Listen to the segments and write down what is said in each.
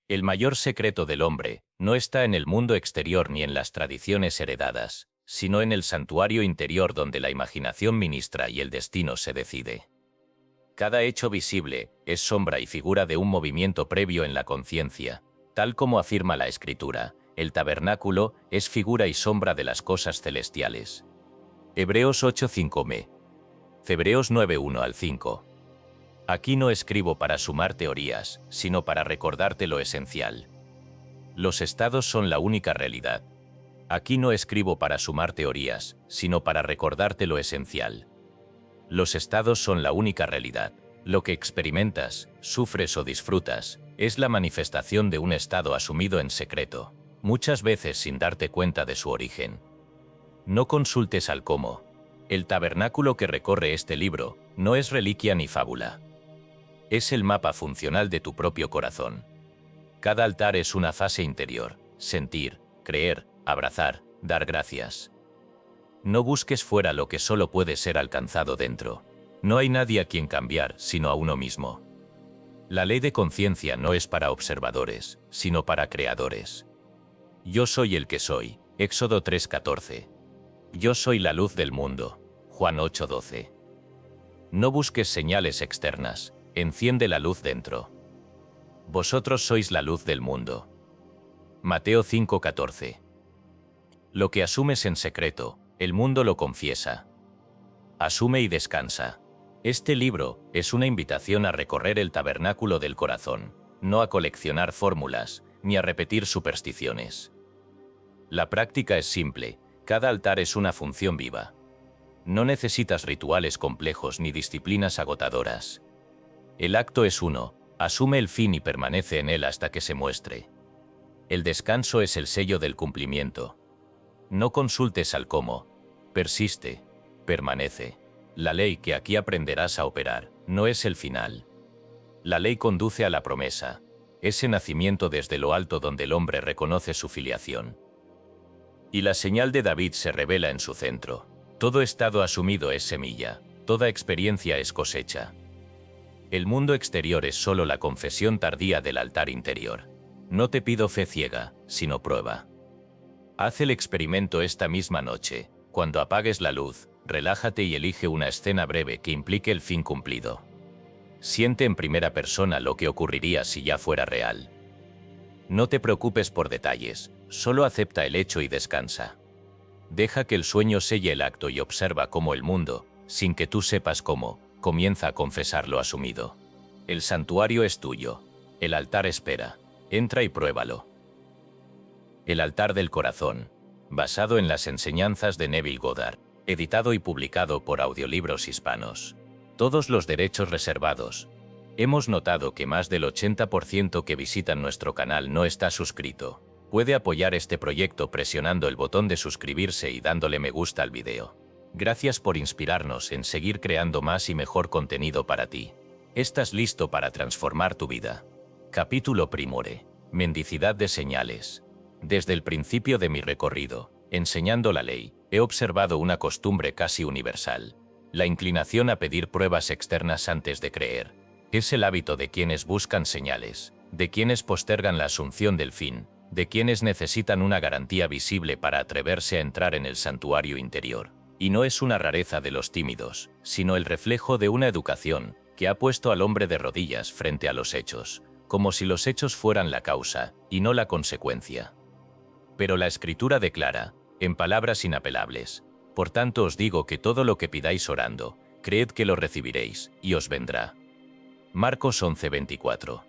El mayor secreto del hombre no está en el mundo exterior ni en las tradiciones heredadas, sino en el santuario interior donde la imaginación ministra y el destino se decide. Cada hecho visible es sombra y figura de un movimiento previo en la conciencia, tal como afirma la Escritura. El tabernáculo es figura y sombra de las cosas celestiales. Hebreos 8:5m. Hebreos 9:1 al 5. Aquí no escribo para sumar teorías, sino para recordarte lo esencial. Los estados son la única realidad. Aquí no escribo para sumar teorías, sino para recordarte lo esencial. Los estados son la única realidad. Lo que experimentas, sufres o disfrutas, es la manifestación de un estado asumido en secreto, muchas veces sin darte cuenta de su origen. No consultes al cómo. El tabernáculo que recorre este libro no es reliquia ni fábula. Es el mapa funcional de tu propio corazón. Cada altar es una fase interior: sentir, creer, abrazar, dar gracias. No busques fuera lo que solo puede ser alcanzado dentro. No hay nadie a quien cambiar, sino a uno mismo. La ley de conciencia no es para observadores, sino para creadores. Yo soy el que soy. Éxodo 3:14. Yo soy la luz del mundo. Juan 8:12. No busques señales externas. Enciende la luz dentro. Vosotros sois la luz del mundo. Mateo 5:14. Lo que asumes en secreto, el mundo lo confiesa. Asume y descansa. Este libro es una invitación a recorrer el tabernáculo del corazón, no a coleccionar fórmulas, ni a repetir supersticiones. La práctica es simple, cada altar es una función viva. No necesitas rituales complejos ni disciplinas agotadoras. El acto es uno: asume el fin y permanece en él hasta que se muestre. El descanso es el sello del cumplimiento. No consultes al cómo. Persiste, permanece. La ley que aquí aprenderás a operar no es el final. La ley conduce a la promesa, ese nacimiento desde lo alto donde el hombre reconoce su filiación. Y la señal de David se revela en su centro. Todo estado asumido es semilla, toda experiencia es cosecha. El mundo exterior es solo la confesión tardía del altar interior. No te pido fe ciega, sino prueba. Haz el experimento esta misma noche. Cuando apagues la luz, relájate y elige una escena breve que implique el fin cumplido. Siente en primera persona lo que ocurriría si ya fuera real. No te preocupes por detalles, solo acepta el hecho y descansa. Deja que el sueño selle el acto y observa cómo el mundo, sin que tú sepas cómo, comienza a confesar lo asumido. El santuario es tuyo. El altar espera. Entra y pruébalo. El altar del corazón, basado en las enseñanzas de Neville Goddard, editado y publicado por Audiolibros Hispanos. Todos los derechos reservados. Hemos notado que más del 80% que visitan nuestro canal no está suscrito. Puede apoyar este proyecto presionando el botón de suscribirse y dándole me gusta al video. Gracias por inspirarnos en seguir creando más y mejor contenido para ti. ¿Estás listo para transformar tu vida? Capítulo primore. Mendicidad de señales. Desde el principio de mi recorrido, enseñando la ley, he observado una costumbre casi universal: la inclinación a pedir pruebas externas antes de creer. Es el hábito de quienes buscan señales, de quienes postergan la asunción del fin, de quienes necesitan una garantía visible para atreverse a entrar en el santuario interior. Y no es una rareza de los tímidos, sino el reflejo de una educación que ha puesto al hombre de rodillas frente a los hechos, como si los hechos fueran la causa y no la consecuencia. Pero la Escritura declara, en palabras inapelables: por tanto os digo que todo lo que pidáis orando, creed que lo recibiréis, y os vendrá. Marcos 11:24.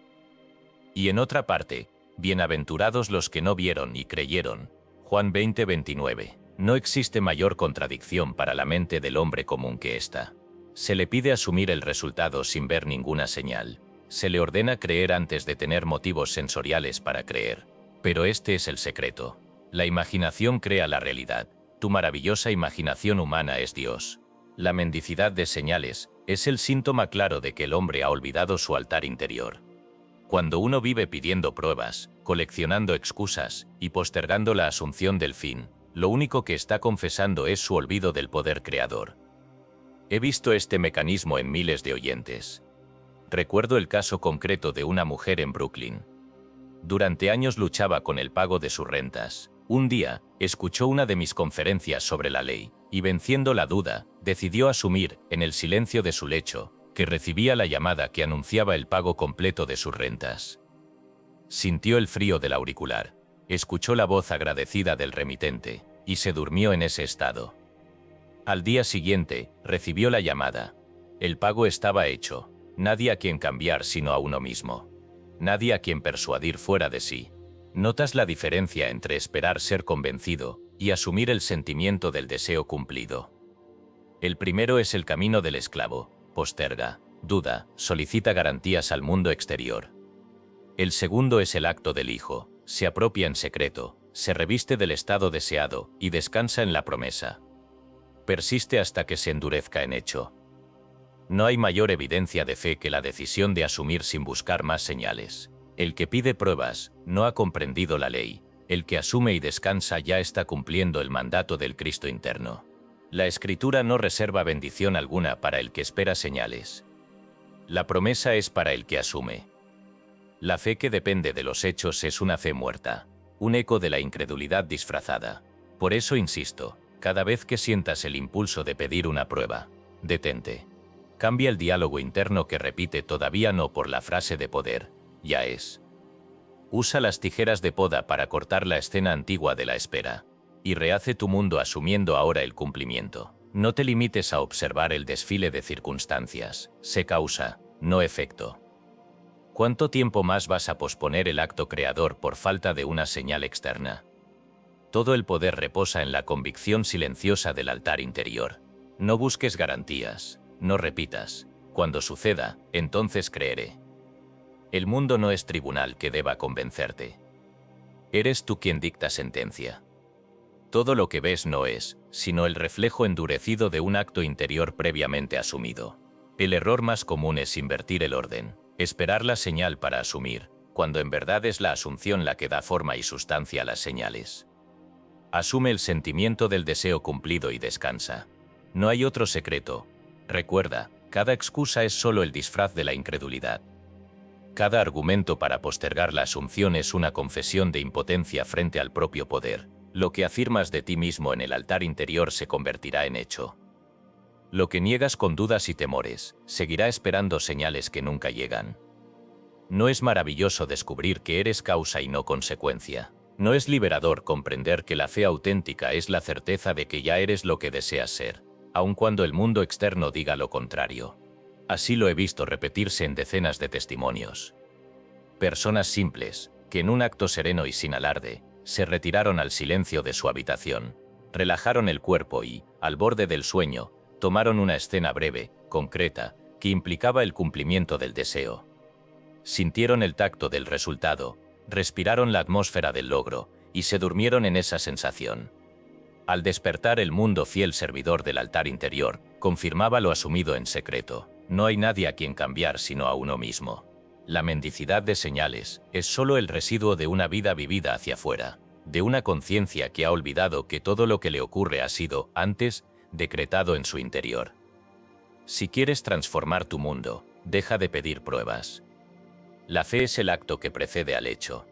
Y en otra parte, bienaventurados los que no vieron y creyeron. Juan 20:29. No existe mayor contradicción para la mente del hombre común que esta. Se le pide asumir el resultado sin ver ninguna señal. Se le ordena creer antes de tener motivos sensoriales para creer. Pero este es el secreto. La imaginación crea la realidad. Tu maravillosa imaginación humana es Dios. La mendicidad de señales es el síntoma claro de que el hombre ha olvidado su altar interior. Cuando uno vive pidiendo pruebas, coleccionando excusas y postergando la asunción del fin, lo único que está confesando es su olvido del poder creador. He visto este mecanismo en miles de oyentes. Recuerdo el caso concreto de una mujer en Brooklyn. Durante años luchaba con el pago de sus rentas. Un día, escuchó una de mis conferencias sobre la ley, y venciendo la duda, decidió asumir, en el silencio de su lecho, que recibía la llamada que anunciaba el pago completo de sus rentas. Sintió el frío del auricular, escuchó la voz agradecida del remitente, y se durmió en ese estado. Al día siguiente, recibió la llamada. El pago estaba hecho, nadie a quien cambiar sino a uno mismo. Nadie a quien persuadir fuera de sí. ¿Notas la diferencia entre esperar ser convencido y asumir el sentimiento del deseo cumplido? El primero es el camino del esclavo, posterga, duda, solicita garantías al mundo exterior. El segundo es el acto del hijo, se apropia en secreto, se reviste del estado deseado y descansa en la promesa. Persiste hasta que se endurezca en hecho. No hay mayor evidencia de fe que la decisión de asumir sin buscar más señales. El que pide pruebas no ha comprendido la ley. El que asume y descansa ya está cumpliendo el mandato del Cristo interno. La Escritura no reserva bendición alguna para el que espera señales. La promesa es para el que asume. La fe que depende de los hechos es una fe muerta, un eco de la incredulidad disfrazada. Por eso insisto, cada vez que sientas el impulso de pedir una prueba, detente. Cambia el diálogo interno que repite todavía no por la frase de poder, ya es. Usa las tijeras de poda para cortar la escena antigua de la espera, y rehace tu mundo asumiendo ahora el cumplimiento. No te limites a observar el desfile de circunstancias, sé causa, no efecto. ¿Cuánto tiempo más vas a posponer el acto creador por falta de una señal externa? Todo el poder reposa en la convicción silenciosa del altar interior. No busques garantías. No repitas, cuando suceda, entonces creeré. El mundo no es tribunal que deba convencerte. Eres tú quien dicta sentencia. Todo lo que ves no es, sino el reflejo endurecido de un acto interior previamente asumido. El error más común es invertir el orden, esperar la señal para asumir, cuando en verdad es la asunción la que da forma y sustancia a las señales. Asume el sentimiento del deseo cumplido y descansa. No hay otro secreto. Recuerda, cada excusa es solo el disfraz de la incredulidad. Cada argumento para postergar la asunción es una confesión de impotencia frente al propio poder. Lo que afirmas de ti mismo en el altar interior se convertirá en hecho. Lo que niegas con dudas y temores, seguirá esperando señales que nunca llegan. ¿No es maravilloso descubrir que eres causa y no consecuencia? ¿No es liberador comprender que la fe auténtica es la certeza de que ya eres lo que deseas ser, aun cuando el mundo externo diga lo contrario? Así lo he visto repetirse en decenas de testimonios. Personas simples, que en un acto sereno y sin alarde, se retiraron al silencio de su habitación, relajaron el cuerpo y, al borde del sueño, tomaron una escena breve, concreta, que implicaba el cumplimiento del deseo. Sintieron el tacto del resultado, respiraron la atmósfera del logro, y se durmieron en esa sensación. Al despertar, el mundo fiel servidor del altar interior confirmaba lo asumido en secreto. No hay nadie a quien cambiar sino a uno mismo. La mendicidad de señales es solo el residuo de una vida vivida hacia afuera, de una conciencia que ha olvidado que todo lo que le ocurre ha sido, antes, decretado en su interior. Si quieres transformar tu mundo, deja de pedir pruebas. La fe es el acto que precede al hecho.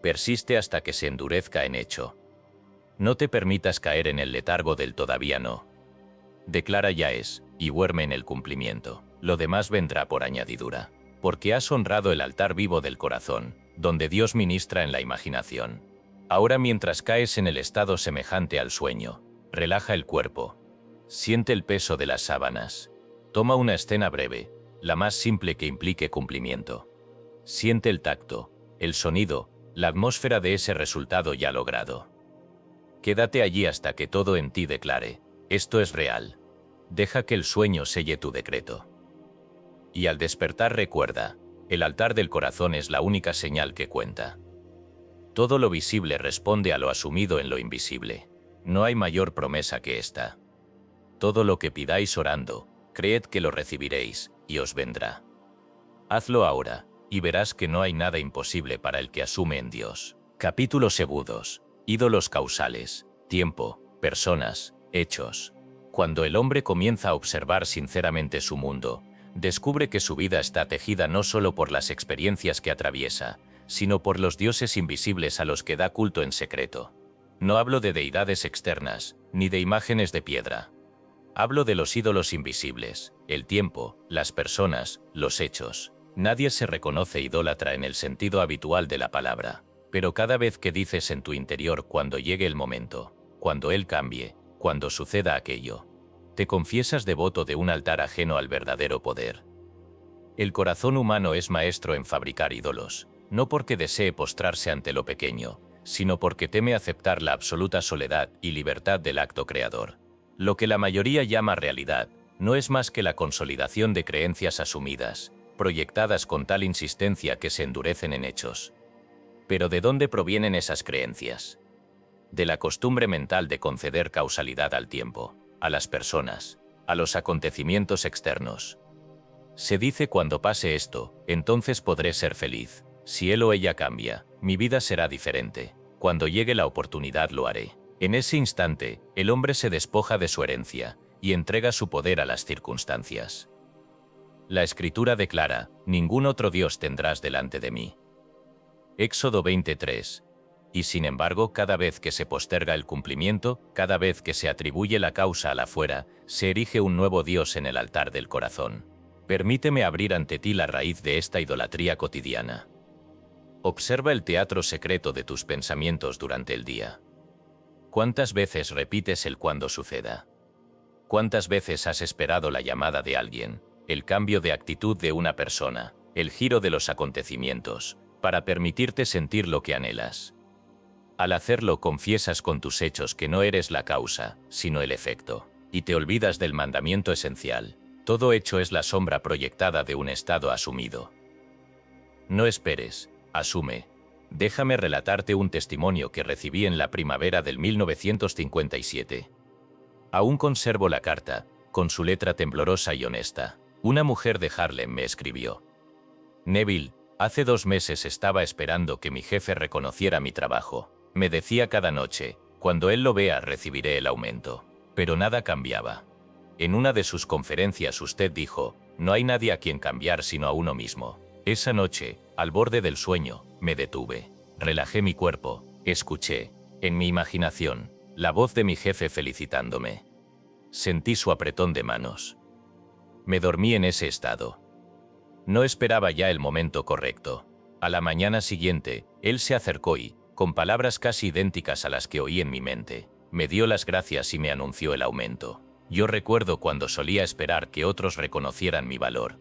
Persiste hasta que se endurezca en hecho. No te permitas caer en el letargo del todavía no. Declara ya es, y duerme en el cumplimiento. Lo demás vendrá por añadidura. Porque has honrado el altar vivo del corazón, donde Dios ministra en la imaginación. Ahora, mientras caes en el estado semejante al sueño, relaja el cuerpo. Siente el peso de las sábanas. Toma una escena breve, la más simple que implique cumplimiento. Siente el tacto, el sonido, la atmósfera de ese resultado ya logrado. Quédate allí hasta que todo en ti declare: esto es real. Deja que el sueño selle tu decreto. Y al despertar recuerda, el altar del corazón es la única señal que cuenta. Todo lo visible responde a lo asumido en lo invisible. No hay mayor promesa que esta. Todo lo que pidáis orando, creed que lo recibiréis, y os vendrá. Hazlo ahora, y verás que no hay nada imposible para el que asume en Dios. Capítulos segundos. Ídolos causales, tiempo, personas, hechos. Cuando el hombre comienza a observar sinceramente su mundo, descubre que su vida está tejida no solo por las experiencias que atraviesa, sino por los dioses invisibles a los que da culto en secreto. No hablo de deidades externas, ni de imágenes de piedra. Hablo de los ídolos invisibles, el tiempo, las personas, los hechos. Nadie se reconoce idólatra en el sentido habitual de la palabra, pero cada vez que dices en tu interior cuando llegue el momento, cuando él cambie, cuando suceda aquello, te confiesas devoto de un altar ajeno al verdadero poder. El corazón humano es maestro en fabricar ídolos, no porque desee postrarse ante lo pequeño, sino porque teme aceptar la absoluta soledad y libertad del acto creador. Lo que la mayoría llama realidad, no es más que la consolidación de creencias asumidas, proyectadas con tal insistencia que se endurecen en hechos. Pero ¿de dónde provienen esas creencias? De la costumbre mental de conceder causalidad al tiempo, a las personas, a los acontecimientos externos. Se dice cuando pase esto, entonces podré ser feliz. Si él o ella cambia, mi vida será diferente. Cuando llegue la oportunidad lo haré. En ese instante, el hombre se despoja de su herencia y entrega su poder a las circunstancias. La Escritura declara, ningún otro Dios tendrás delante de mí. Éxodo 23. Y sin embargo, cada vez que se posterga el cumplimiento, cada vez que se atribuye la causa a la fuera, se erige un nuevo Dios en el altar del corazón. Permíteme abrir ante ti la raíz de esta idolatría cotidiana. Observa el teatro secreto de tus pensamientos durante el día. ¿Cuántas veces repites el cuando suceda? ¿Cuántas veces has esperado la llamada de alguien, el cambio de actitud de una persona, el giro de los acontecimientos, para permitirte sentir lo que anhelas? Al hacerlo confiesas con tus hechos que no eres la causa, sino el efecto, y te olvidas del mandamiento esencial. Todo hecho es la sombra proyectada de un estado asumido. No esperes, asume. Déjame relatarte un testimonio que recibí en la primavera del 1957. Aún conservo la carta, con su letra temblorosa y honesta. Una mujer de Harlem me escribió. Neville, hace 2 meses estaba esperando que mi jefe reconociera mi trabajo. Me decía cada noche, cuando él lo vea recibiré el aumento. Pero nada cambiaba. En una de sus conferencias usted dijo, no hay nadie a quien cambiar sino a uno mismo. Esa noche, al borde del sueño, me detuve. Relajé mi cuerpo, escuché, en mi imaginación, la voz de mi jefe felicitándome. Sentí su apretón de manos. Me dormí en ese estado. No esperaba ya el momento correcto. A la mañana siguiente, él se acercó y, con palabras casi idénticas a las que oí en mi mente, me dio las gracias y me anunció el aumento. Yo recuerdo cuando solía esperar que otros reconocieran mi valor.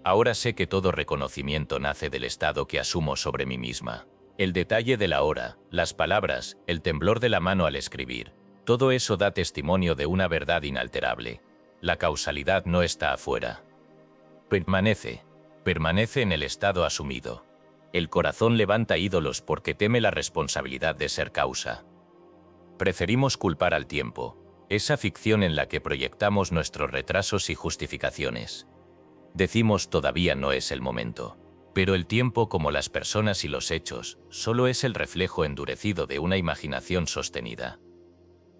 Ahora sé que todo reconocimiento nace del estado que asumo sobre mí misma. El detalle de la hora, las palabras, el temblor de la mano al escribir, todo eso da testimonio de una verdad inalterable. La causalidad no está afuera. Permanece en el estado asumido. El corazón levanta ídolos porque teme la responsabilidad de ser causa. Preferimos culpar al tiempo, esa ficción en la que proyectamos nuestros retrasos y justificaciones. Decimos todavía no es el momento. Pero el tiempo, como las personas y los hechos, solo es el reflejo endurecido de una imaginación sostenida.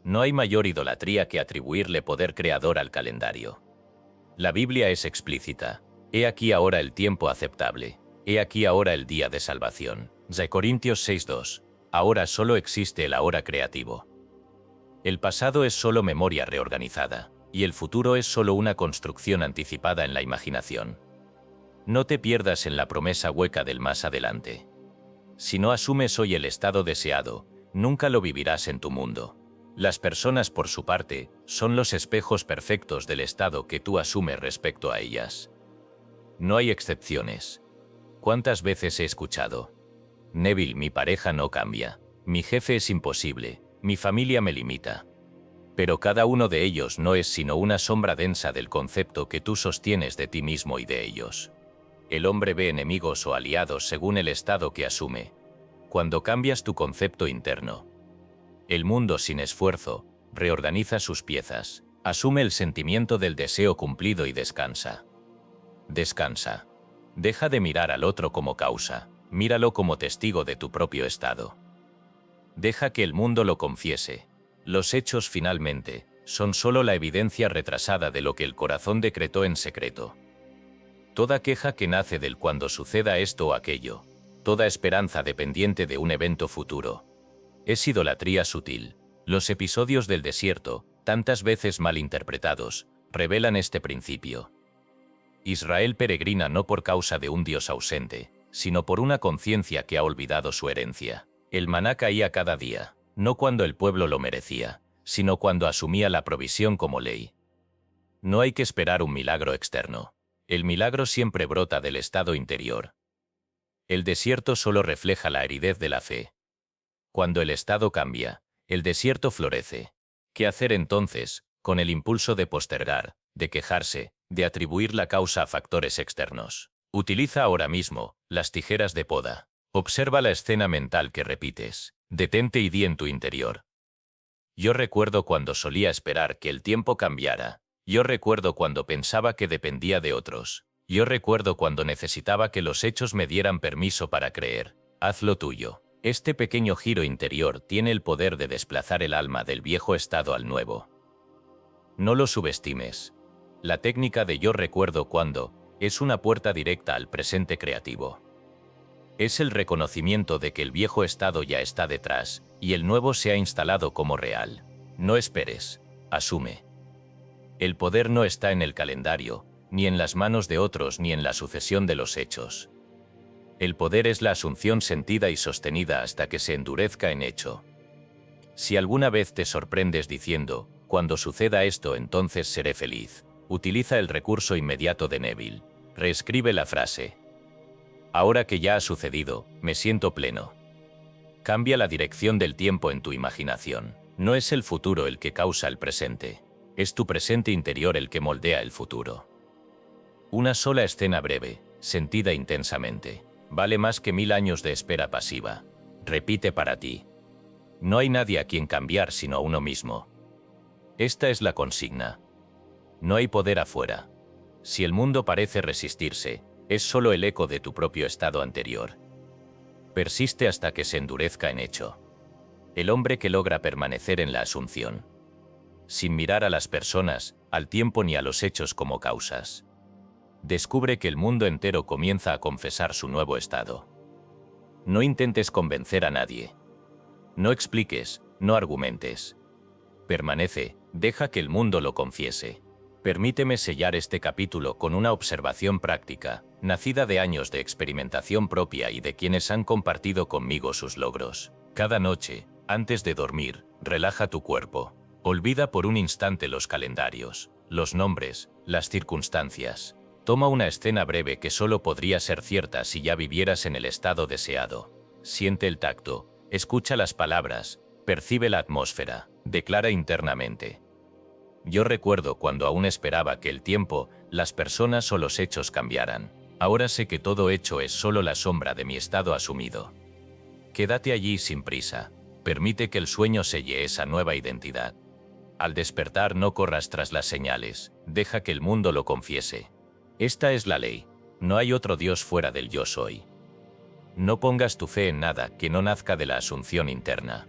No hay mayor idolatría que atribuirle poder creador al calendario. La Biblia es explícita. He aquí ahora el tiempo aceptable. He aquí ahora el día de salvación. 2 Corintios 6:2. Ahora solo existe el ahora creativo. El pasado es solo memoria reorganizada, y el futuro es solo una construcción anticipada en la imaginación. No te pierdas en la promesa hueca del más adelante. Si no asumes hoy el estado deseado, nunca lo vivirás en tu mundo. Las personas, por su parte, son los espejos perfectos del estado que tú asumes respecto a ellas. No hay excepciones. ¿Cuántas veces he escuchado? Neville, mi pareja no cambia. Mi jefe es imposible. Mi familia me limita. Pero cada uno de ellos no es sino una sombra densa del concepto que tú sostienes de ti mismo y de ellos. El hombre ve enemigos o aliados según el estado que asume. Cuando cambias tu concepto interno, el mundo sin esfuerzo reorganiza sus piezas, asume el sentimiento del deseo cumplido y descansa. Descansa. Deja de mirar al otro como causa, míralo como testigo de tu propio estado. Deja que el mundo lo confiese. Los hechos finalmente son solo la evidencia retrasada de lo que el corazón decretó en secreto. Toda queja que nace del cuando suceda esto o aquello, toda esperanza dependiente de un evento futuro. Es idolatría sutil. Los episodios del desierto, tantas veces mal interpretados, revelan este principio. Israel peregrina no por causa de un Dios ausente, sino por una conciencia que ha olvidado su herencia. El maná caía cada día, no cuando el pueblo lo merecía, sino cuando asumía la provisión como ley. No hay que esperar un milagro externo. El milagro siempre brota del estado interior. El desierto solo refleja la aridez de la fe. Cuando el estado cambia, el desierto florece. ¿Qué hacer entonces, con el impulso de postergar, de quejarse, de atribuir la causa a factores externos? Utiliza ahora mismo las tijeras de poda. Observa la escena mental que repites. Detente y di en tu interior. Yo recuerdo cuando solía esperar que el tiempo cambiara. Yo recuerdo cuando pensaba que dependía de otros. Yo recuerdo cuando necesitaba que los hechos me dieran permiso para creer. Haz lo tuyo. Este pequeño giro interior tiene el poder de desplazar el alma del viejo estado al nuevo. No lo subestimes. La técnica de yo recuerdo cuando es una puerta directa al presente creativo. Es el reconocimiento de que el viejo estado ya está detrás y el nuevo se ha instalado como real. No esperes, asume. El poder no está en el calendario, ni en las manos de otros ni en la sucesión de los hechos. El poder es la asunción sentida y sostenida hasta que se endurezca en hecho. Si alguna vez te sorprendes diciendo, cuando suceda esto entonces seré feliz, utiliza el recurso inmediato de Neville. Reescribe la frase. Ahora que ya ha sucedido, me siento pleno. Cambia la dirección del tiempo en tu imaginación. No es el futuro el que causa el presente. Es tu presente interior el que moldea el futuro. Una sola escena breve, sentida intensamente, vale más que 1000 años de espera pasiva. Repite para ti. No hay nadie a quien cambiar sino a uno mismo. Esta es la consigna. No hay poder afuera. Si el mundo parece resistirse, es solo el eco de tu propio estado anterior. Persiste hasta que se endurezca en hecho. El hombre que logra permanecer en la asunción, sin mirar a las personas, al tiempo ni a los hechos como causas, descubre que el mundo entero comienza a confesar su nuevo estado. No intentes convencer a nadie. No expliques, no argumentes. Permanece, deja que el mundo lo confiese. Permíteme sellar este capítulo con una observación práctica, nacida de años de experimentación propia y de quienes han compartido conmigo sus logros. Cada noche, antes de dormir, relaja tu cuerpo. Olvida por un instante los calendarios, los nombres, las circunstancias. Toma una escena breve que solo podría ser cierta si ya vivieras en el estado deseado. Siente el tacto, escucha las palabras, percibe la atmósfera, declara internamente. Yo recuerdo cuando aún esperaba que el tiempo, las personas o los hechos cambiaran. Ahora sé que todo hecho es solo la sombra de mi estado asumido. Quédate allí sin prisa. Permite que el sueño selle esa nueva identidad. Al despertar no corras tras las señales, deja que el mundo lo confiese. Esta es la ley. No hay otro Dios fuera del yo soy. No pongas tu fe en nada que no nazca de la asunción interna.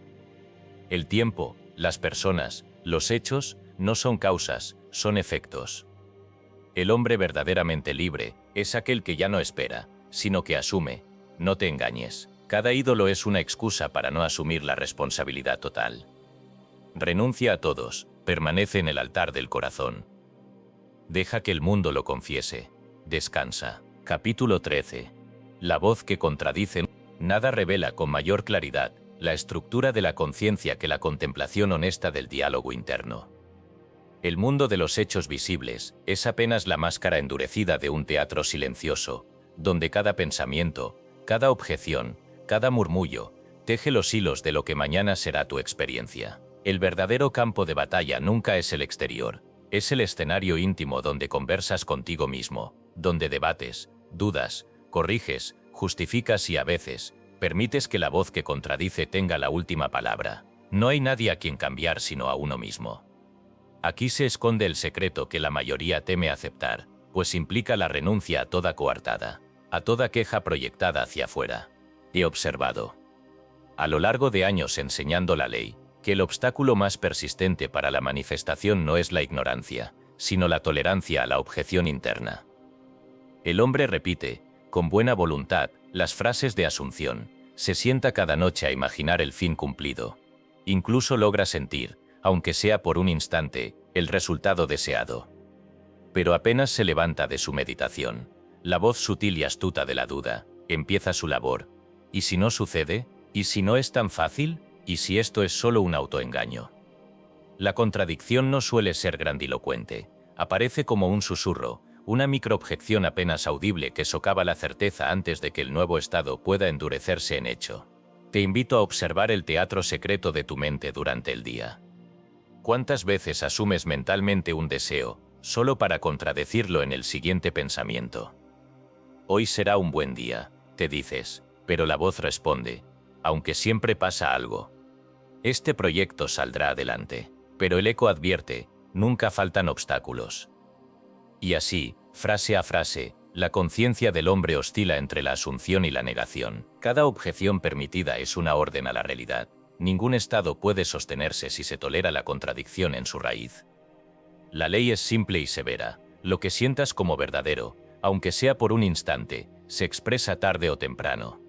El tiempo, las personas, los hechos, no son causas, son efectos. El hombre verdaderamente libre es aquel que ya no espera, sino que asume. No te engañes. Cada ídolo es una excusa para no asumir la responsabilidad total. Renuncia a todos, permanece en el altar del corazón. Deja que el mundo lo confiese. Descansa. Capítulo 13. La voz que contradice. Nada revela con mayor claridad la estructura de la conciencia que la contemplación honesta del diálogo interno. El mundo de los hechos visibles es apenas la máscara endurecida de un teatro silencioso, donde cada pensamiento, cada objeción, cada murmullo, teje los hilos de lo que mañana será tu experiencia. El verdadero campo de batalla nunca es el exterior, es el escenario íntimo donde conversas contigo mismo, donde debates, dudas, corriges, justificas y a veces, permites que la voz que contradice tenga la última palabra. No hay nadie a quien cambiar sino a uno mismo. Aquí se esconde el secreto que la mayoría teme aceptar, pues implica la renuncia a toda coartada, a toda queja proyectada hacia afuera. He observado, a lo largo de años enseñando la ley, que el obstáculo más persistente para la manifestación no es la ignorancia, sino la tolerancia a la objeción interna. El hombre repite, Con buena voluntad, las frases de Asunción, se sienta cada noche a imaginar el fin cumplido. Incluso logra sentir, aunque sea por un instante, el resultado deseado. Pero apenas se levanta de su meditación, la voz sutil y astuta de la duda empieza su labor. ¿Y si no sucede? ¿Y si no es tan fácil? ¿Y si esto es solo un autoengaño? La contradicción no suele ser grandilocuente. Aparece como un susurro, una microobjeción apenas audible que socava la certeza antes de que el nuevo estado pueda endurecerse en hecho. Te invito a observar el teatro secreto de tu mente durante el día. ¿Cuántas veces asumes mentalmente un deseo, solo para contradecirlo en el siguiente pensamiento? Hoy será un buen día, te dices, pero la voz responde, aunque siempre pasa algo. Este proyecto saldrá adelante, pero el eco advierte, nunca faltan obstáculos. Y así, frase a frase, la conciencia del hombre oscila entre la asunción y la negación. Cada objeción permitida es una orden a la realidad. Ningún estado puede sostenerse si se tolera la contradicción en su raíz. La ley es simple y severa. Lo que sientas como verdadero, aunque sea por un instante, se expresa tarde o temprano.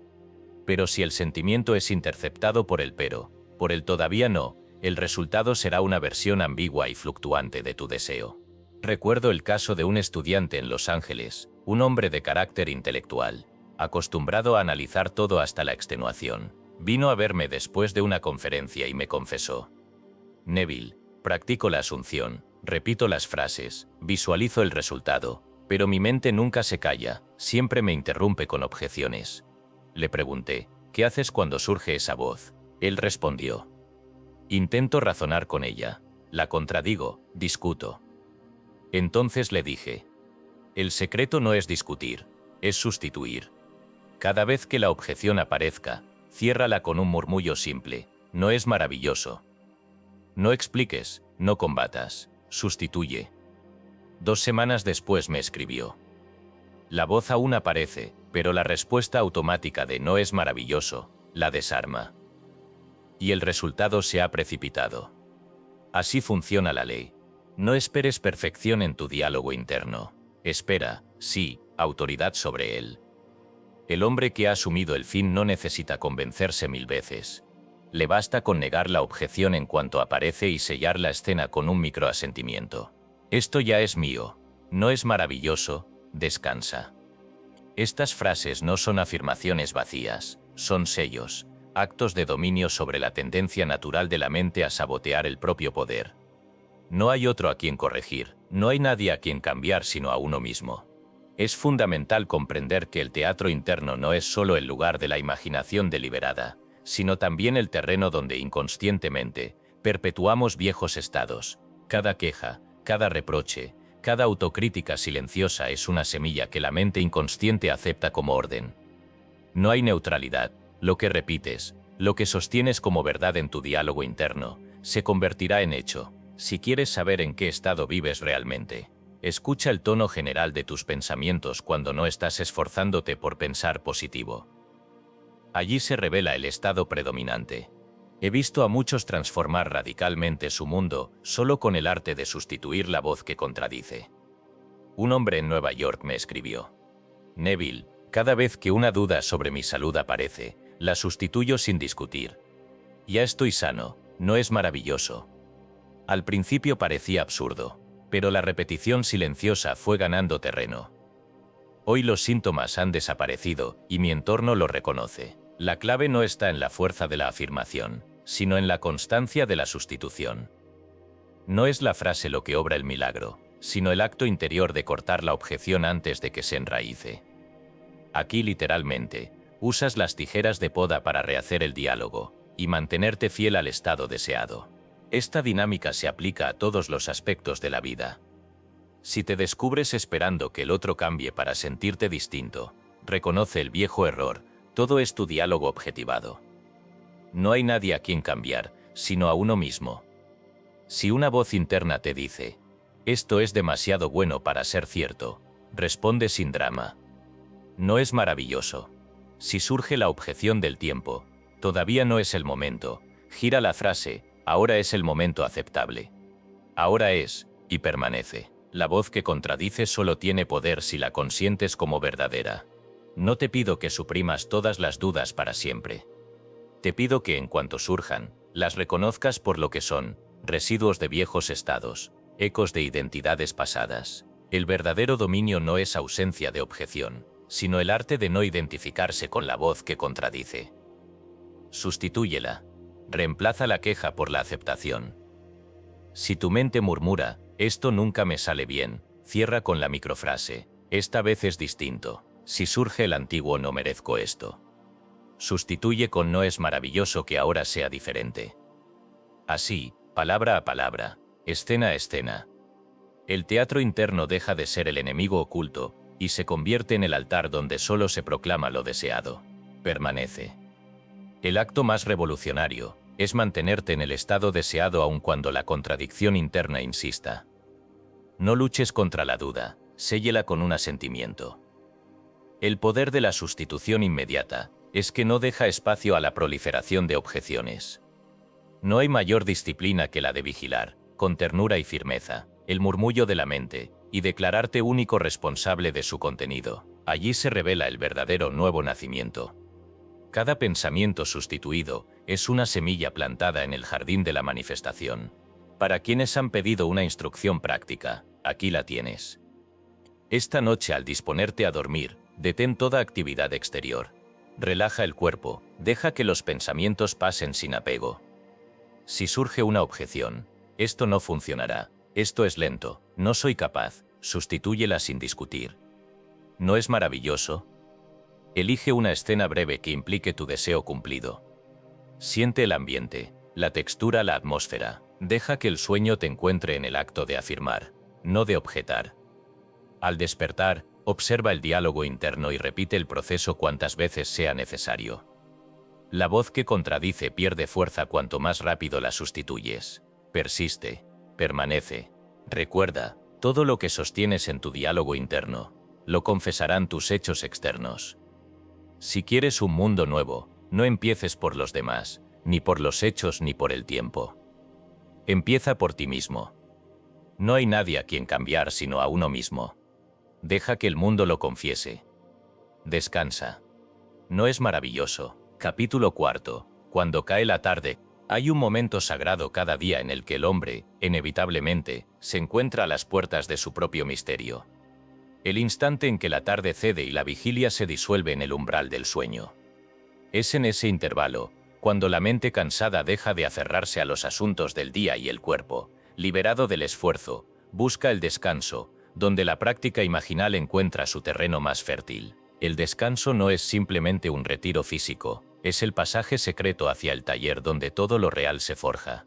Pero si el sentimiento es interceptado por el pero, por el todavía no, el resultado será una versión ambigua y fluctuante de tu deseo. Recuerdo el caso de un estudiante en Los Ángeles, un hombre de carácter intelectual, acostumbrado a analizar todo hasta la extenuación. Vino a verme después de una conferencia y me confesó: Neville, practico la asunción, repito las frases, visualizo el resultado, pero mi mente nunca se calla, siempre me interrumpe con objeciones. Le pregunté, ¿qué haces cuando surge esa voz? Él respondió: intento razonar con ella, la contradigo, discuto. Entonces le dije: el secreto no es discutir, es sustituir. Cada vez que la objeción aparezca, ciérrala con un murmullo simple: no es maravilloso. No expliques, no combatas, sustituye. 2 semanas después me escribió: la voz aún aparece, pero la respuesta automática de no es maravilloso la desarma. Y el resultado se ha precipitado. Así funciona la ley. No esperes perfección en tu diálogo interno. Espera, sí, autoridad sobre él. El hombre que ha asumido el fin no necesita convencerse 1000 veces. Le basta con negar la objeción en cuanto aparece y sellar la escena con un microasentimiento. Esto ya es mío. No es maravilloso, descansa. Estas frases no son afirmaciones vacías, son sellos, actos de dominio sobre la tendencia natural de la mente a sabotear el propio poder. No hay otro a quien corregir, no hay nadie a quien cambiar sino a uno mismo. Es fundamental comprender que el teatro interno no es solo el lugar de la imaginación deliberada, sino también el terreno donde inconscientemente perpetuamos viejos estados. Cada queja, cada reproche, cada autocrítica silenciosa es una semilla que la mente inconsciente acepta como orden. No hay neutralidad. Lo que repites, lo que sostienes como verdad en tu diálogo interno, se convertirá en hecho. Si quieres saber en qué estado vives realmente, escucha el tono general de tus pensamientos cuando no estás esforzándote por pensar positivo. Allí se revela el estado predominante. He visto a muchos transformar radicalmente su mundo solo con el arte de sustituir la voz que contradice. Un hombre en Nueva York me escribió: Neville, cada vez que una duda sobre mi salud aparece, la sustituyo sin discutir. Ya estoy sano, ¿no es maravilloso? Al principio parecía absurdo, pero la repetición silenciosa fue ganando terreno. Hoy los síntomas han desaparecido y mi entorno lo reconoce. La clave no está en la fuerza de la afirmación, sino en la constancia de la sustitución. No es la frase lo que obra el milagro, sino el acto interior de cortar la objeción antes de que se enraíce. Aquí literalmente, usas las tijeras de poda para rehacer el diálogo y mantenerte fiel al estado deseado. Esta dinámica se aplica a todos los aspectos de la vida. Si te descubres esperando que el otro cambie para sentirte distinto, reconoce el viejo error, todo es tu diálogo objetivado. No hay nadie a quien cambiar, sino a uno mismo. Si una voz interna te dice: esto es demasiado bueno para ser cierto, responde sin drama: no es maravilloso. Si surge la objeción del tiempo, todavía no es el momento, gira la frase: ahora es el momento aceptable. Ahora es, y permanece. La voz que contradice solo tiene poder si la consientes como verdadera. No te pido que suprimas todas las dudas para siempre. Te pido que en cuanto surjan, las reconozcas por lo que son, residuos de viejos estados, ecos de identidades pasadas. El verdadero dominio no es ausencia de objeción, sino el arte de no identificarse con la voz que contradice. Sustitúyela. Reemplaza la queja por la aceptación. Si tu mente murmura, esto nunca me sale bien, cierra con la microfrase, esta vez es distinto. Si surge el antiguo no merezco esto. Sustituye con no es maravilloso que ahora sea diferente. Así, palabra a palabra, escena a escena. El teatro interno deja de ser el enemigo oculto y se convierte en el altar donde solo se proclama lo deseado. Permanece. El acto más revolucionario es mantenerte en el estado deseado aun cuando la contradicción interna insista. No luches contra la duda, séllela con un asentimiento. El poder de la sustitución inmediata es que no deja espacio a la proliferación de objeciones. No hay mayor disciplina que la de vigilar, con ternura y firmeza, el murmullo de la mente y declararte único responsable de su contenido. Allí se revela el verdadero nuevo nacimiento. Cada pensamiento sustituido es una semilla plantada en el jardín de la manifestación. Para quienes han pedido una instrucción práctica, aquí la tienes. Esta noche al disponerte a dormir, detén toda actividad exterior. Relaja el cuerpo, deja que los pensamientos pasen sin apego. Si surge una objeción, esto no funcionará, esto es lento, no soy capaz, sustitúyela sin discutir. ¿No es maravilloso? Elige una escena breve que implique tu deseo cumplido. Siente el ambiente, la textura, la atmósfera. Deja que el sueño te encuentre en el acto de afirmar, no de objetar. Al despertar, observa el diálogo interno y repite el proceso cuantas veces sea necesario. La voz que contradice pierde fuerza cuanto más rápido la sustituyes. Persiste, permanece. Recuerda, todo lo que sostienes en tu diálogo interno, lo confesarán tus hechos externos. Si quieres un mundo nuevo, no empieces por los demás, ni por los hechos ni por el tiempo. Empieza por ti mismo. No hay nadie a quien cambiar sino a uno mismo. Deja que el mundo lo confiese. Descansa. ¿No es maravilloso? Capítulo 4. Cuando cae la tarde, hay un momento sagrado cada día en el que el hombre, inevitablemente, se encuentra a las puertas de su propio misterio. El instante en que la tarde cede y la vigilia se disuelve en el umbral del sueño. Es en ese intervalo, cuando la mente cansada deja de aferrarse a los asuntos del día y el cuerpo, liberado del esfuerzo, busca el descanso, donde la práctica imaginal encuentra su terreno más fértil. El descanso no es simplemente un retiro físico, es el pasaje secreto hacia el taller donde todo lo real se forja.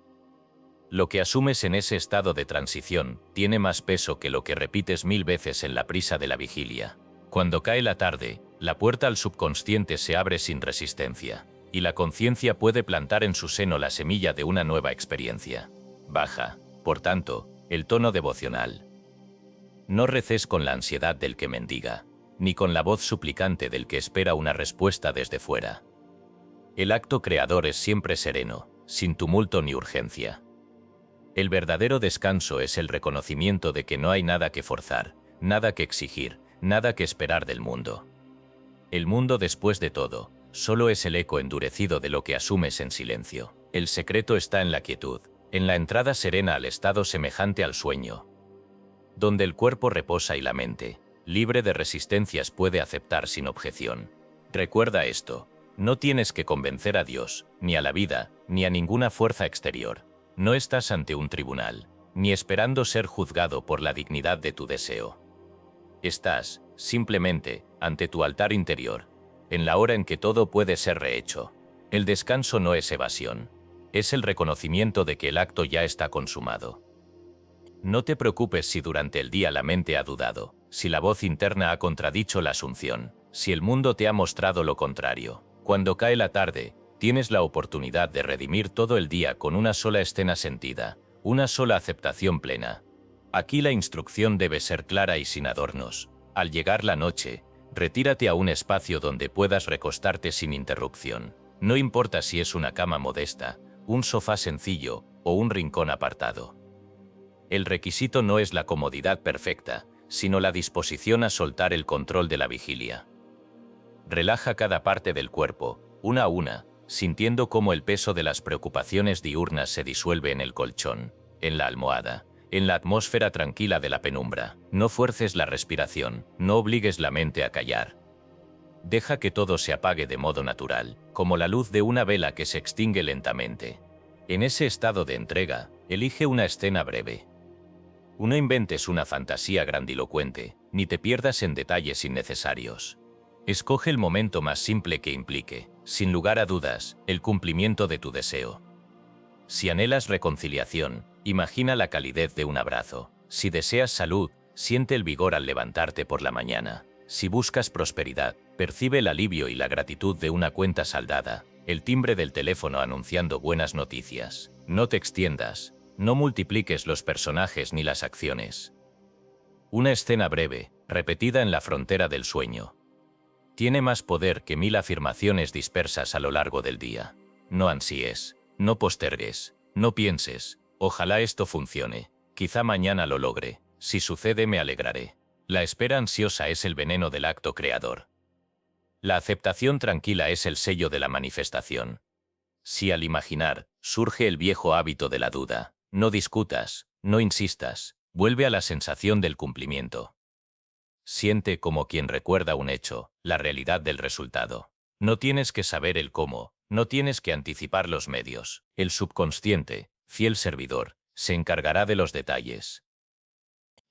Lo que asumes en ese estado de transición tiene más peso que lo que repites 1000 veces en la prisa de la vigilia. Cuando cae la tarde, la puerta al subconsciente se abre sin resistencia, y la conciencia puede plantar en su seno la semilla de una nueva experiencia. Baja, por tanto, el tono devocional. No reces con la ansiedad del que mendiga, ni con la voz suplicante del que espera una respuesta desde fuera. El acto creador es siempre sereno, sin tumulto ni urgencia. El verdadero descanso es el reconocimiento de que no hay nada que forzar, nada que exigir, nada que esperar del mundo. El mundo, después de todo, solo es el eco endurecido de lo que asumes en silencio. El secreto está en la quietud, en la entrada serena al estado semejante al sueño, donde el cuerpo reposa y la mente, libre de resistencias, puede aceptar sin objeción. Recuerda esto, no tienes que convencer a Dios, ni a la vida, ni a ninguna fuerza exterior. No estás ante un tribunal, ni esperando ser juzgado por la dignidad de tu deseo. Estás, simplemente, ante tu altar interior, en la hora en que todo puede ser rehecho. El descanso no es evasión, es el reconocimiento de que el acto ya está consumado. No te preocupes si durante el día la mente ha dudado, si la voz interna ha contradicho la asunción, si el mundo te ha mostrado lo contrario. Cuando cae la tarde, tienes la oportunidad de redimir todo el día con una sola escena sentida, una sola aceptación plena. Aquí la instrucción debe ser clara y sin adornos. Al llegar la noche, retírate a un espacio donde puedas recostarte sin interrupción. No importa si es una cama modesta, un sofá sencillo o un rincón apartado. El requisito no es la comodidad perfecta, sino la disposición a soltar el control de la vigilia. Relaja cada parte del cuerpo, una a una, sintiendo cómo el peso de las preocupaciones diurnas se disuelve en el colchón, en la almohada, en la atmósfera tranquila de la penumbra. No fuerces la respiración, no obligues la mente a callar. Deja que todo se apague de modo natural, como la luz de una vela que se extingue lentamente. En ese estado de entrega, elige una escena breve. No inventes una fantasía grandilocuente, ni te pierdas en detalles innecesarios. Escoge el momento más simple que implique, sin lugar a dudas, el cumplimiento de tu deseo. Si anhelas reconciliación, imagina la calidez de un abrazo. Si deseas salud, siente el vigor al levantarte por la mañana. Si buscas prosperidad, percibe el alivio y la gratitud de una cuenta saldada, el timbre del teléfono anunciando buenas noticias. No te extiendas, no multipliques los personajes ni las acciones. Una escena breve, repetida en la frontera del sueño, tiene más poder que 1000 afirmaciones dispersas a lo largo del día. No ansíes, no postergues, no pienses, ojalá esto funcione, quizá mañana lo logre, si sucede me alegraré. La espera ansiosa es el veneno del acto creador. La aceptación tranquila es el sello de la manifestación. Si al imaginar surge el viejo hábito de la duda, no discutas, no insistas, vuelve a la sensación del cumplimiento. Siente como quien recuerda un hecho, la realidad del resultado. No tienes que saber el cómo, no tienes que anticipar los medios. El subconsciente, fiel servidor, se encargará de los detalles.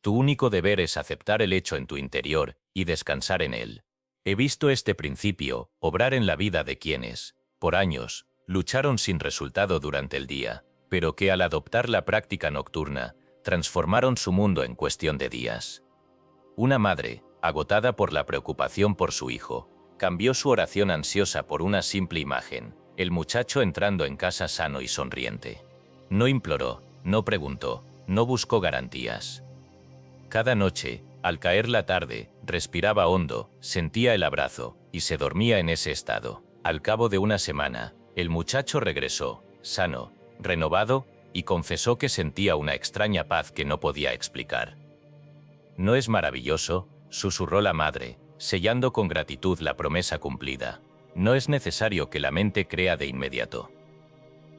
Tu único deber es aceptar el hecho en tu interior y descansar en él. He visto este principio obrar en la vida de quienes, por años, lucharon sin resultado durante el día, pero que al adoptar la práctica nocturna, transformaron su mundo en cuestión de días. Una madre, agotada por la preocupación por su hijo, cambió su oración ansiosa por una simple imagen, el muchacho entrando en casa sano y sonriente. No imploró, no preguntó, no buscó garantías. Cada noche, al caer la tarde, respiraba hondo, sentía el abrazo, y se dormía en ese estado. Al cabo de una semana, el muchacho regresó, sano, renovado, y confesó que sentía una extraña paz que no podía explicar. ¿No es maravilloso?, susurró la madre, sellando con gratitud la promesa cumplida. No es necesario que la mente crea de inmediato.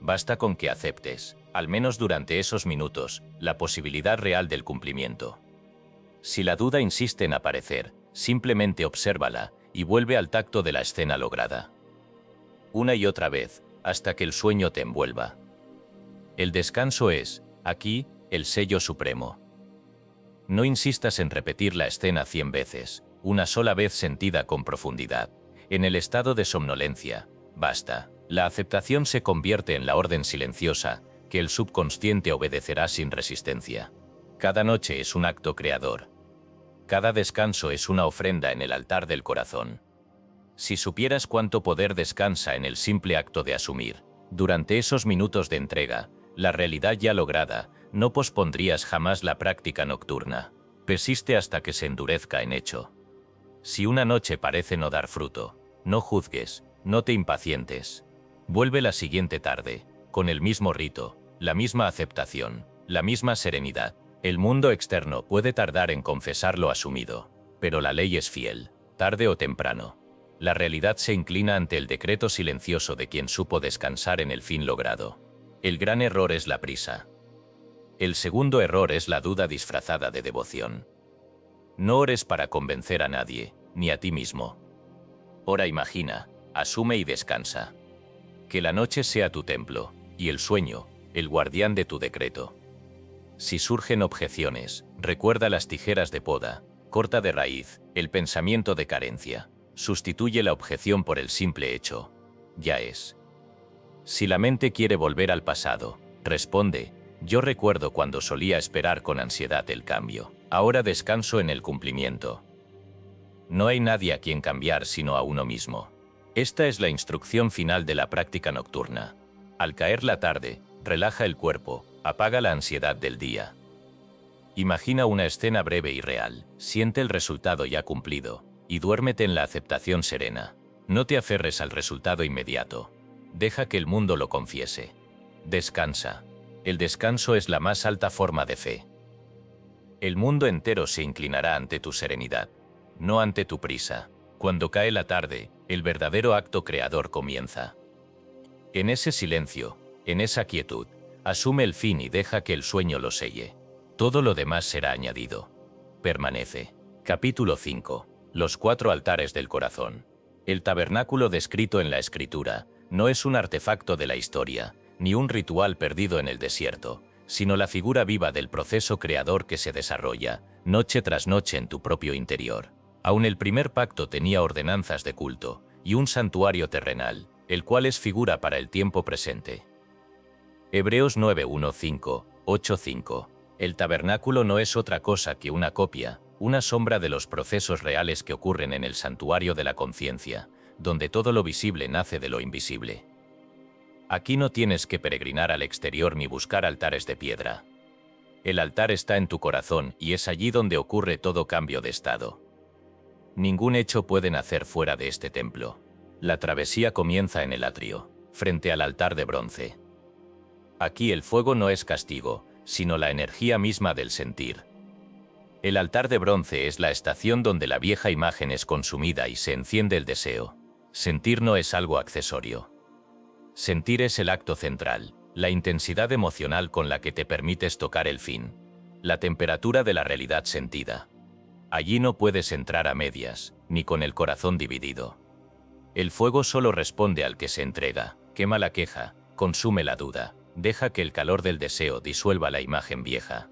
Basta con que aceptes, al menos durante esos minutos, la posibilidad real del cumplimiento. Si la duda insiste en aparecer, simplemente obsérvala y vuelve al tacto de la escena lograda. Una y otra vez, hasta que el sueño te envuelva. El descanso es, aquí, el sello supremo. No insistas en repetir la escena 100 veces, una sola vez sentida con profundidad. En el estado de somnolencia, basta. La aceptación se convierte en la orden silenciosa, que el subconsciente obedecerá sin resistencia. Cada noche es un acto creador. Cada descanso es una ofrenda en el altar del corazón. Si supieras cuánto poder descansa en el simple acto de asumir, durante esos minutos de entrega, la realidad ya lograda, no pospondrías jamás la práctica nocturna. Persiste hasta que se endurezca en hecho. Si una noche parece no dar fruto, no juzgues, no te impacientes. Vuelve la siguiente tarde, con el mismo rito, la misma aceptación, la misma serenidad. El mundo externo puede tardar en confesar lo asumido, pero la ley es fiel, tarde o temprano. La realidad se inclina ante el decreto silencioso de quien supo descansar en el fin logrado. El gran error es la prisa. El segundo error es la duda disfrazada de devoción. No ores para convencer a nadie, ni a ti mismo. Ora, imagina, asume y descansa. Que la noche sea tu templo, y el sueño, el guardián de tu decreto. Si surgen objeciones, recuerda las tijeras de poda, corta de raíz el pensamiento de carencia. Sustituye la objeción por el simple hecho. Ya es. Si la mente quiere volver al pasado, responde: yo recuerdo cuando solía esperar con ansiedad el cambio. Ahora descanso en el cumplimiento. No hay nadie a quien cambiar sino a uno mismo. Esta es la instrucción final de la práctica nocturna. Al caer la tarde, relaja el cuerpo, apaga la ansiedad del día. Imagina una escena breve y real, siente el resultado ya cumplido, y duérmete en la aceptación serena. No te aferres al resultado inmediato. Deja que el mundo lo confiese. Descansa. El descanso es la más alta forma de fe. El mundo entero se inclinará ante tu serenidad, no ante tu prisa. Cuando cae la tarde, el verdadero acto creador comienza. En ese silencio, en esa quietud, asume el fin y deja que el sueño lo selle. Todo lo demás será añadido. Permanece. Capítulo 5. Los 4 altares del corazón. El tabernáculo descrito en la Escritura no es un artefacto de la historia, ni un ritual perdido en el desierto, sino la figura viva del proceso creador que se desarrolla, noche tras noche en tu propio interior. Aún el primer pacto tenía ordenanzas de culto y un santuario terrenal, el cual es figura para el tiempo presente. Hebreos 9:1-5:8-5. El tabernáculo no es otra cosa que una copia, una sombra de los procesos reales que ocurren en el santuario de la conciencia, donde todo lo visible nace de lo invisible. Aquí no tienes que peregrinar al exterior ni buscar altares de piedra. El altar está en tu corazón y es allí donde ocurre todo cambio de estado. Ningún hecho puede nacer fuera de este templo. La travesía comienza en el atrio, frente al altar de bronce. Aquí el fuego no es castigo, sino la energía misma del sentir. El altar de bronce es la estación donde la vieja imagen es consumida y se enciende el deseo. Sentir no es algo accesorio. Sentir es el acto central, la intensidad emocional con la que te permites tocar el fin, la temperatura de la realidad sentida. Allí no puedes entrar a medias, ni con el corazón dividido. El fuego solo responde al que se entrega, quema la queja, consume la duda, deja que el calor del deseo disuelva la imagen vieja.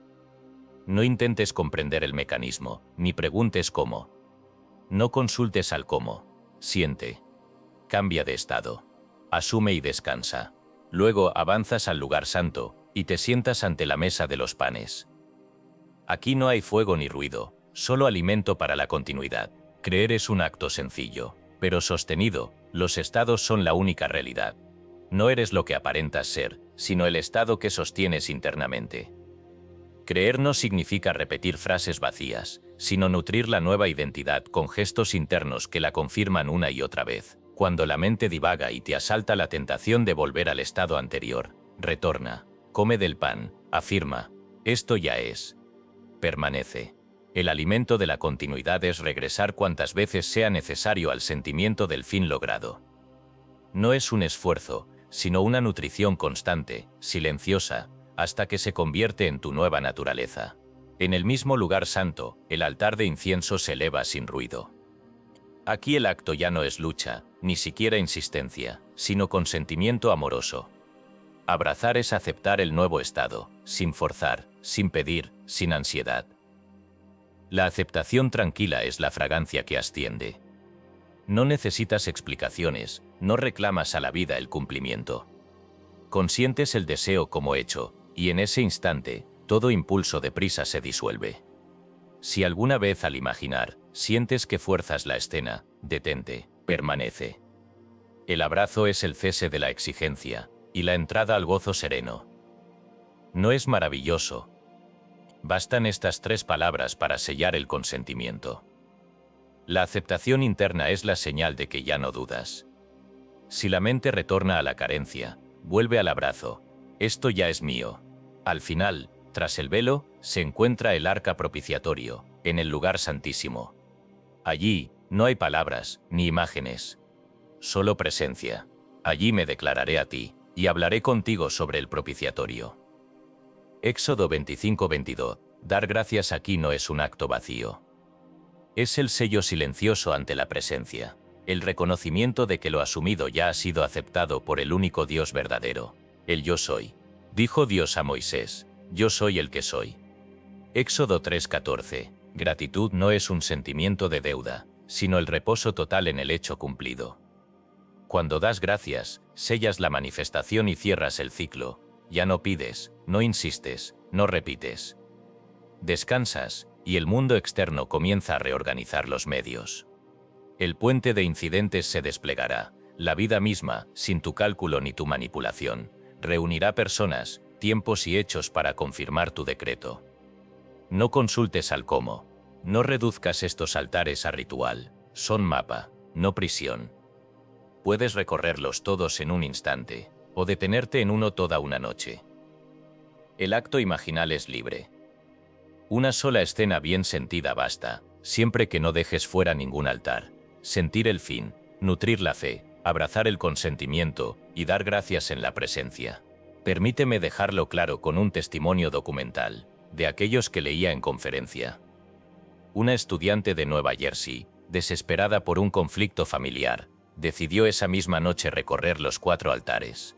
No intentes comprender el mecanismo, ni preguntes cómo. No consultes al cómo. Siente. Cambia de estado. Asume y descansa. Luego avanzas al lugar santo, y te sientas ante la mesa de los panes. Aquí no hay fuego ni ruido, solo alimento para la continuidad. Creer es un acto sencillo, pero sostenido. Los estados son la única realidad. No eres lo que aparentas ser, sino el estado que sostienes internamente. Creer no significa repetir frases vacías, sino nutrir la nueva identidad con gestos internos que la confirman una y otra vez. Cuando la mente divaga y te asalta la tentación de volver al estado anterior, retorna, come del pan, afirma, esto ya es. Permanece. El alimento de la continuidad es regresar cuantas veces sea necesario al sentimiento del fin logrado. No es un esfuerzo, sino una nutrición constante, silenciosa, hasta que se convierte en tu nueva naturaleza. En el mismo lugar santo, el altar de incienso se eleva sin ruido. Aquí el acto ya no es lucha, ni siquiera insistencia, sino consentimiento amoroso. Abrazar es aceptar el nuevo estado, sin forzar, sin pedir, sin ansiedad. La aceptación tranquila es la fragancia que asciende. No necesitas explicaciones, no reclamas a la vida el cumplimiento. Consientes el deseo como hecho, y en ese instante, todo impulso de prisa se disuelve. Si alguna vez al imaginar, sientes que fuerzas la escena, detente, permanece. El abrazo es el cese de la exigencia, y la entrada al gozo sereno. ¿No es maravilloso? Bastan estas 3 palabras para sellar el consentimiento. La aceptación interna es la señal de que ya no dudas. Si la mente retorna a la carencia, vuelve al abrazo. Esto ya es mío. Al final, tras el velo, se encuentra el arca propiciatorio, en el lugar santísimo. Allí, no hay palabras, ni imágenes. Solo presencia. Allí me declararé a ti, y hablaré contigo sobre el propiciatorio. Éxodo 25:22. Dar gracias aquí no es un acto vacío. Es el sello silencioso ante la presencia, el reconocimiento de que lo asumido ya ha sido aceptado por el único Dios verdadero, el Yo Soy. Dijo Dios a Moisés, yo soy el que soy. Éxodo 3:14. Gratitud no es un sentimiento de deuda, sino el reposo total en el hecho cumplido. Cuando das gracias, sellas la manifestación y cierras el ciclo. Ya no pides, no insistes, no repites. Descansas, y el mundo externo comienza a reorganizar los medios. El puente de incidentes se desplegará, la vida misma, sin tu cálculo ni tu manipulación, reunirá personas, tiempos y hechos para confirmar tu decreto. No consultes al cómo. No reduzcas estos altares a ritual. Son mapa, no prisión. Puedes recorrerlos todos en un instante, o detenerte en uno toda una noche. El acto imaginal es libre. Una sola escena bien sentida basta, siempre que no dejes fuera ningún altar, sentir el fin, nutrir la fe, abrazar el consentimiento y dar gracias en la presencia. Permíteme dejarlo claro con un testimonio documental, de aquellos que leía en conferencia. Una estudiante de Nueva Jersey, desesperada por un conflicto familiar, decidió esa misma noche recorrer los 4 altares.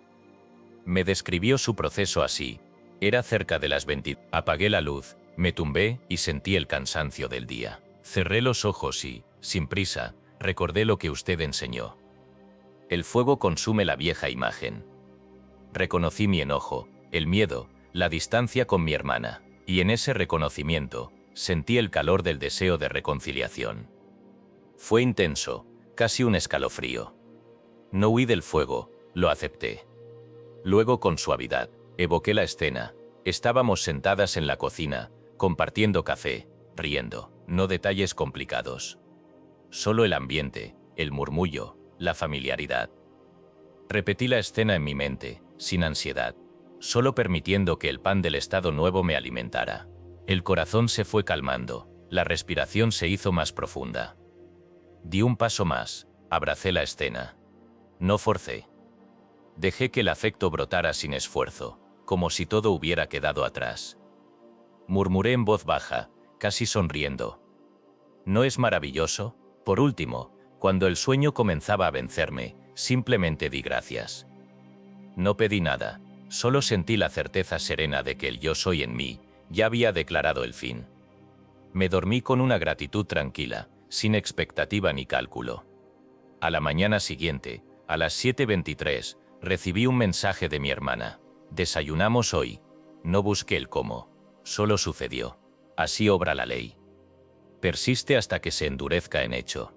Me describió su proceso así: era cerca de las 20. Apagué la luz, me tumbé y sentí el cansancio del día. Cerré los ojos y, sin prisa, recordé lo que usted enseñó. El fuego consume la vieja imagen. Reconocí mi enojo, el miedo, la distancia con mi hermana, y en ese reconocimiento, sentí el calor del deseo de reconciliación. Fue intenso, casi un escalofrío. No huí del fuego, lo acepté. Luego, con suavidad, evoqué la escena. Estábamos sentadas en la cocina, compartiendo café, riendo, no detalles complicados. Solo el ambiente, el murmullo, la familiaridad. Repetí la escena en mi mente, sin ansiedad, solo permitiendo que el pan del estado nuevo me alimentara. El corazón se fue calmando, la respiración se hizo más profunda. Di un paso más, abracé la escena. No forcé. Dejé que el afecto brotara sin esfuerzo, como si todo hubiera quedado atrás. Murmuré en voz baja, casi sonriendo. ¿No es maravilloso? Por último, cuando el sueño comenzaba a vencerme, simplemente di gracias. No pedí nada, solo sentí la certeza serena de que el yo soy en mí ya había declarado el fin. Me dormí con una gratitud tranquila, sin expectativa ni cálculo. A la mañana siguiente, a las 7:23, recibí un mensaje de mi hermana. Desayunamos hoy. No busqué el cómo, solo sucedió. Así obra la ley. Persiste hasta que se endurezca en hecho.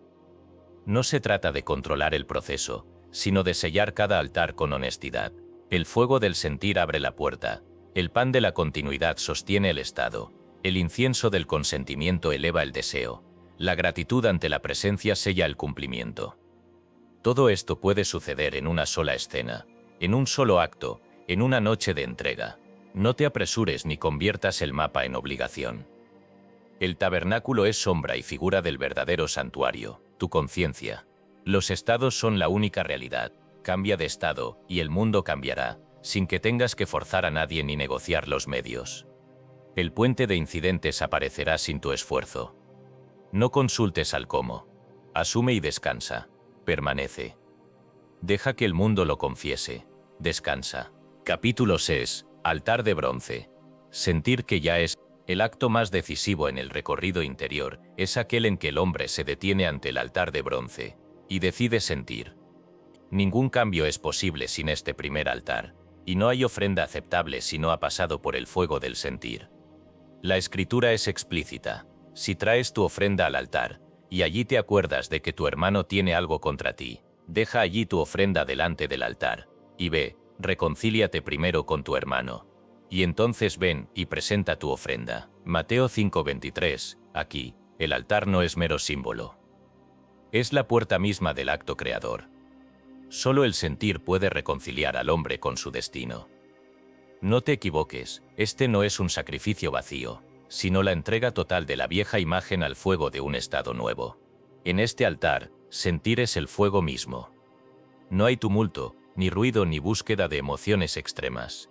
No se trata de controlar el proceso, sino de sellar cada altar con honestidad. El fuego del sentir abre la puerta, el pan de la continuidad sostiene el estado, el incienso del consentimiento eleva el deseo, la gratitud ante la presencia sella el cumplimiento. Todo esto puede suceder en una sola escena, en un solo acto, en una noche de entrega. No te apresures ni conviertas el mapa en obligación. El tabernáculo es sombra y figura del verdadero santuario, tu conciencia. Los estados son la única realidad. Cambia de estado, y el mundo cambiará, sin que tengas que forzar a nadie ni negociar los medios. El puente de incidentes aparecerá sin tu esfuerzo. No consultes al cómo. Asume y descansa. Permanece. Deja que el mundo lo confiese. Descansa. Capítulo 6. Altar de bronce. Sentir que ya es. El acto más decisivo en el recorrido interior es aquel en que el hombre se detiene ante el altar de bronce y decide sentir. Ningún cambio es posible sin este primer altar, y no hay ofrenda aceptable si no ha pasado por el fuego del sentir. La escritura es explícita. Si traes tu ofrenda al altar, y allí te acuerdas de que tu hermano tiene algo contra ti, deja allí tu ofrenda delante del altar, y ve, reconcíliate primero con tu hermano. Y entonces ven y presenta tu ofrenda. Mateo 5:23, aquí, el altar no es mero símbolo. Es la puerta misma del acto creador. Solo el sentir puede reconciliar al hombre con su destino. No te equivoques, este no es un sacrificio vacío, sino la entrega total de la vieja imagen al fuego de un estado nuevo. En este altar, sentir es el fuego mismo. No hay tumulto, ni ruido ni búsqueda de emociones extremas.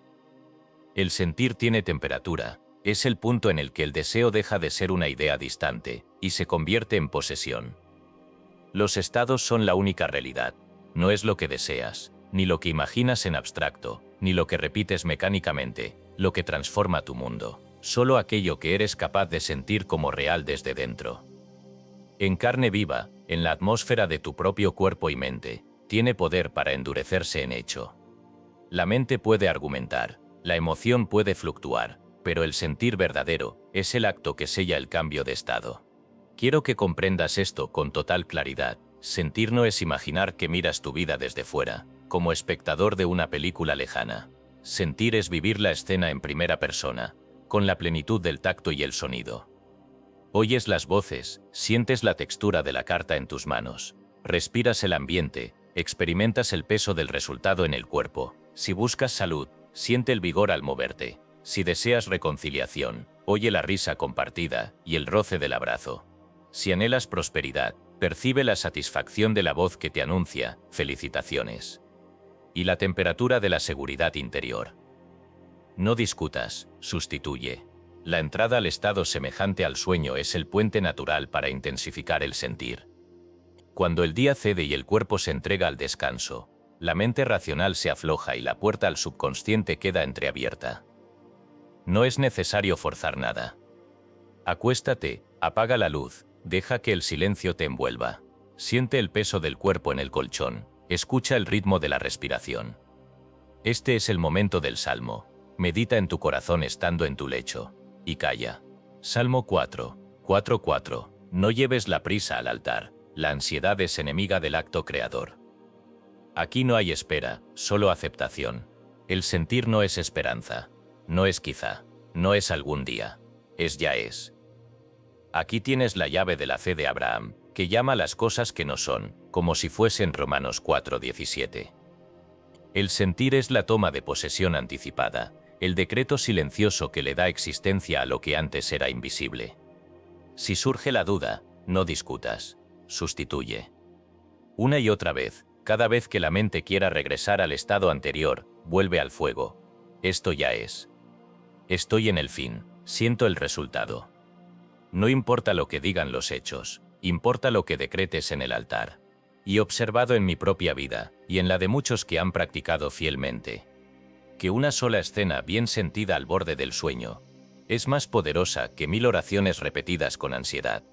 El sentir tiene temperatura, es el punto en el que el deseo deja de ser una idea distante, y se convierte en posesión. Los estados son la única realidad. No es lo que deseas, ni lo que imaginas en abstracto, ni lo que repites mecánicamente, lo que transforma tu mundo. Solo aquello que eres capaz de sentir como real desde dentro. En carne viva, en la atmósfera de tu propio cuerpo y mente, tiene poder para endurecerse en hecho. La mente puede argumentar, la emoción puede fluctuar, pero el sentir verdadero es el acto que sella el cambio de estado. Quiero que comprendas esto con total claridad. Sentir no es imaginar que miras tu vida desde fuera, como espectador de una película lejana. Sentir es vivir la escena en primera persona, con la plenitud del tacto y el sonido. Oyes las voces, sientes la textura de la carta en tus manos, respiras el ambiente, experimentas el peso del resultado en el cuerpo. Si buscas salud, siente el vigor al moverte. Si deseas reconciliación, oye la risa compartida y el roce del abrazo. Si anhelas prosperidad, Percibe la satisfacción de la voz que te anuncia, felicitaciones. Y la temperatura de la seguridad interior. No discutas, sustituye. La entrada al estado semejante al sueño es el puente natural para intensificar el sentir. Cuando el día cede y el cuerpo se entrega al descanso, la mente racional se afloja y la puerta al subconsciente queda entreabierta. No es necesario forzar nada. Acuéstate, apaga la luz, deja que el silencio te envuelva. Siente el peso del cuerpo en el colchón, escucha el ritmo de la respiración. Este es el momento del salmo. Medita en tu corazón estando en tu lecho. Y calla. Salmo 4, 4:4. No lleves la prisa al altar. La ansiedad es enemiga del acto creador. Aquí no hay espera, solo aceptación. El sentir no es esperanza. No es quizá. No es algún día. Es ya es. Aquí tienes la llave de la fe de Abraham, que llama las cosas que no son, como si fuesen Romanos 4:17. El sentir es la toma de posesión anticipada, el decreto silencioso que le da existencia a lo que antes era invisible. Si surge la duda, no discutas, sustituye. Una y otra vez, cada vez que la mente quiera regresar al estado anterior, vuelve al fuego. Esto ya es. Estoy en el fin, siento el resultado. No importa lo que digan los hechos, importa lo que decretes en el altar. Y observado en mi propia vida, y en la de muchos que han practicado fielmente, que una sola escena bien sentida al borde del sueño es más poderosa que 1000 oraciones repetidas con ansiedad.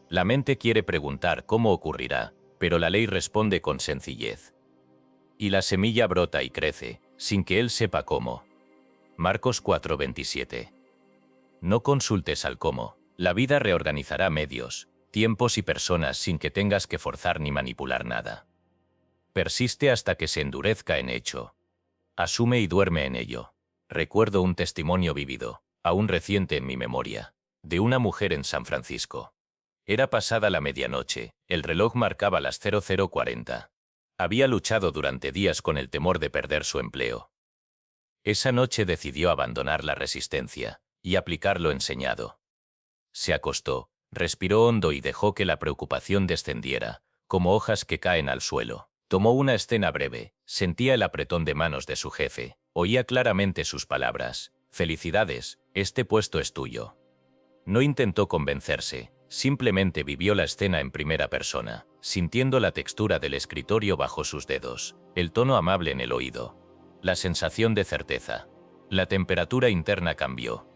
La mente quiere preguntar cómo ocurrirá, pero la ley responde con sencillez. Y la semilla brota y crece, sin que él sepa cómo. Marcos 4:27. No consultes al cómo, la vida reorganizará medios, tiempos y personas sin que tengas que forzar ni manipular nada. Persiste hasta que se endurezca en hecho. Asume y duerme en ello. Recuerdo un testimonio vivido, aún reciente en mi memoria, de una mujer en San Francisco. Era pasada la medianoche, el reloj marcaba las 00:40. Había luchado durante días con el temor de perder su empleo. Esa noche decidió abandonar la resistencia y aplicar lo enseñado. Se acostó, respiró hondo y dejó que la preocupación descendiera, como hojas que caen al suelo. Tomó una escena breve, sentía el apretón de manos de su jefe, oía claramente sus palabras: «Felicidades, este puesto es tuyo». No intentó convencerse, simplemente vivió la escena en primera persona, sintiendo la textura del escritorio bajo sus dedos, el tono amable en el oído, la sensación de certeza. La temperatura interna cambió.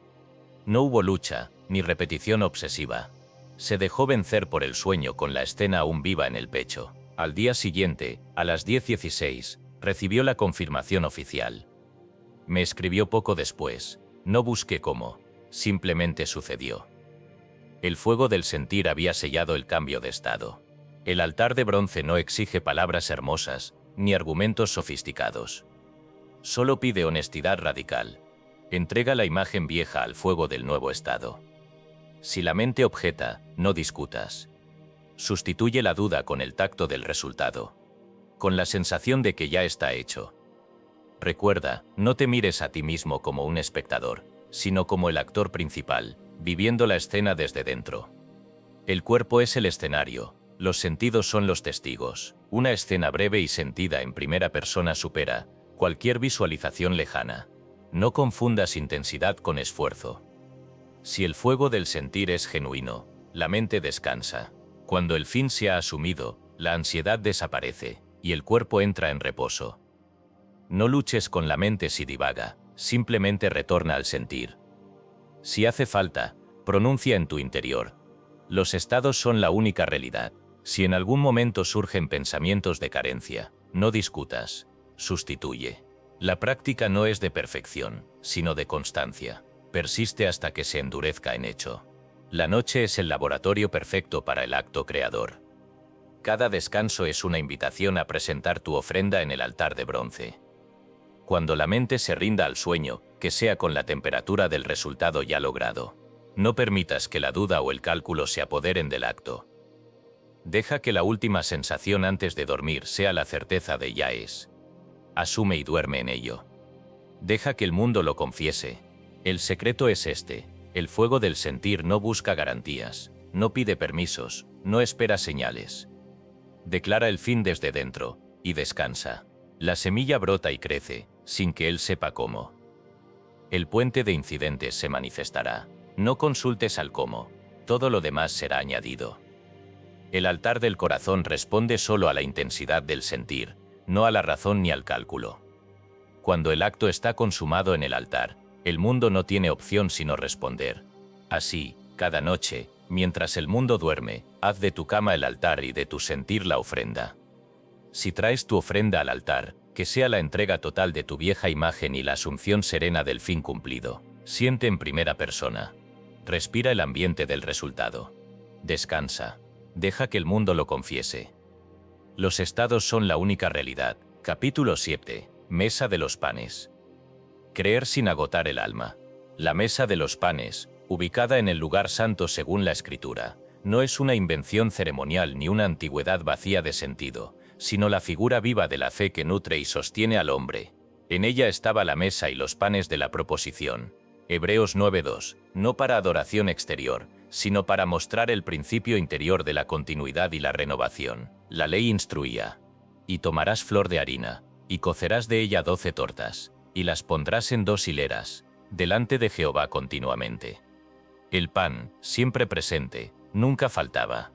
No hubo lucha, ni repetición obsesiva. Se dejó vencer por el sueño con la escena aún viva en el pecho. Al día siguiente, a las 10:16, recibió la confirmación oficial. Me escribió poco después. No busqué cómo, simplemente sucedió. El fuego del sentir había sellado el cambio de estado. El altar de bronce no exige palabras hermosas, ni argumentos sofisticados. Solo pide honestidad radical. Entrega la imagen vieja al fuego del nuevo estado. Si la mente objeta, no discutas. Sustituye la duda con el tacto del resultado, con la sensación de que ya está hecho. Recuerda, no te mires a ti mismo como un espectador, sino como el actor principal, viviendo la escena desde dentro. El cuerpo es el escenario, los sentidos son los testigos. Una escena breve y sentida en primera persona supera cualquier visualización lejana. No confundas intensidad con esfuerzo. Si el fuego del sentir es genuino, la mente descansa. Cuando el fin se ha asumido, la ansiedad desaparece, y el cuerpo entra en reposo. No luches con la mente si divaga, simplemente retorna al sentir. Si hace falta, pronuncia en tu interior: los estados son la única realidad. Si en algún momento surgen pensamientos de carencia, no discutas, sustituye. La práctica no es de perfección, sino de constancia. Persiste hasta que se endurezca en hecho. La noche es el laboratorio perfecto para el acto creador. Cada descanso es una invitación a presentar tu ofrenda en el altar de bronce. Cuando la mente se rinda al sueño, que sea con la temperatura del resultado ya logrado. No permitas que la duda o el cálculo se apoderen del acto. Deja que la última sensación antes de dormir sea la certeza de ya es. Asume y duerme en ello. Deja que el mundo lo confiese. El secreto es este: el fuego del sentir no busca garantías, no pide permisos, no espera señales. Declara el fin desde dentro, y descansa. La semilla brota y crece, sin que él sepa cómo. El puente de incidentes se manifestará. No consultes al cómo, todo lo demás será añadido. El altar del corazón responde solo a la intensidad del sentir, no a la razón ni al cálculo. Cuando el acto está consumado en el altar, el mundo no tiene opción sino responder. Así, cada noche, mientras el mundo duerme, haz de tu cama el altar y de tu sentir la ofrenda. Si traes tu ofrenda al altar, que sea la entrega total de tu vieja imagen y la asunción serena del fin cumplido. Siente en primera persona. Respira el ambiente del resultado. Descansa. Deja que el mundo lo confiese. Los estados son la única realidad. Capítulo 7. Mesa de los panes. Creer sin agotar el alma. La mesa de los panes, ubicada en el lugar santo según la Escritura, no es una invención ceremonial ni una antigüedad vacía de sentido, sino la figura viva de la fe que nutre y sostiene al hombre. En ella estaba la mesa y los panes de la proposición. Hebreos 9:2, no para adoración exterior, sino para mostrar el principio interior de la continuidad y la renovación. La ley instruía: y tomarás flor de harina, y cocerás de ella 12 tortas, y las pondrás en 2 hileras, delante de Jehová continuamente. El pan, siempre presente, nunca faltaba.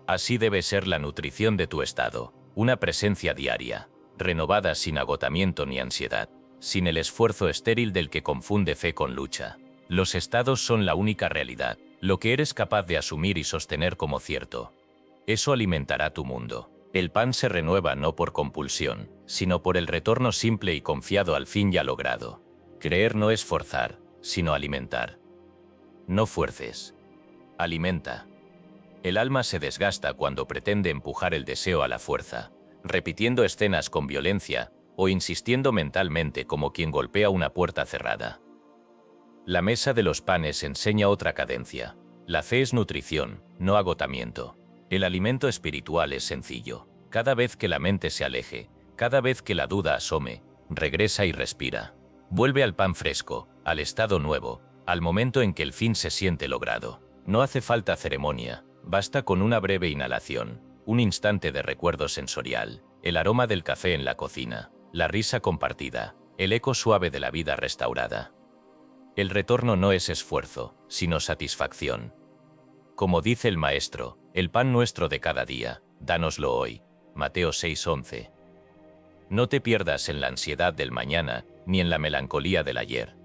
Así debe ser la nutrición de tu estado, una presencia diaria, renovada sin agotamiento ni ansiedad, sin el esfuerzo estéril del que confunde fe con lucha. Los estados son la única realidad, lo que eres capaz de asumir y sostener como cierto. Eso alimentará tu mundo. El pan se renueva no por compulsión, sino por el retorno simple y confiado al fin ya logrado. Creer no es forzar, sino alimentar. No fuerces. Alimenta. El alma se desgasta cuando pretende empujar el deseo a la fuerza, repitiendo escenas con violencia o insistiendo mentalmente como quien golpea una puerta cerrada. La mesa de los panes enseña otra cadencia. La fe es nutrición, no agotamiento. El alimento espiritual es sencillo. Cada vez que la mente se aleje, cada vez que la duda asome, regresa y respira. Vuelve al pan fresco, al estado nuevo, al momento en que el fin se siente logrado. No hace falta ceremonia, basta con una breve inhalación, un instante de recuerdo sensorial, el aroma del café en la cocina, la risa compartida, el eco suave de la vida restaurada. El retorno no es esfuerzo, sino satisfacción. Como dice el Maestro, el pan nuestro de cada día, dánoslo hoy. Mateo 6:11. No te pierdas en la ansiedad del mañana, ni en la melancolía del ayer.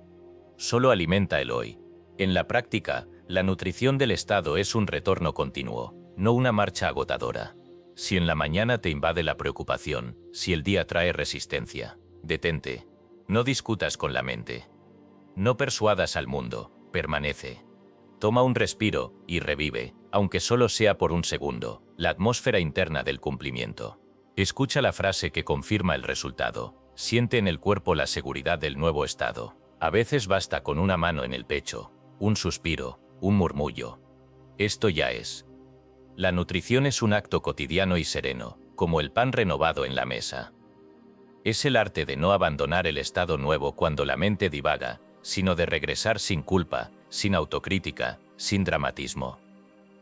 Solo alimenta el hoy. En la práctica, la nutrición del estado es un retorno continuo, no una marcha agotadora. Si en la mañana te invade la preocupación, si el día trae resistencia, detente. No discutas con la mente. No persuadas al mundo, permanece. Toma un respiro y revive, aunque solo sea por un segundo, la atmósfera interna del cumplimiento. Escucha la frase que confirma el resultado. Siente en el cuerpo la seguridad del nuevo estado. A veces basta con una mano en el pecho, un suspiro, un murmullo. Esto ya es. La nutrición es un acto cotidiano y sereno, como el pan renovado en la mesa. Es el arte de no abandonar el estado nuevo cuando la mente divaga, sino de regresar sin culpa, sin autocrítica, sin dramatismo.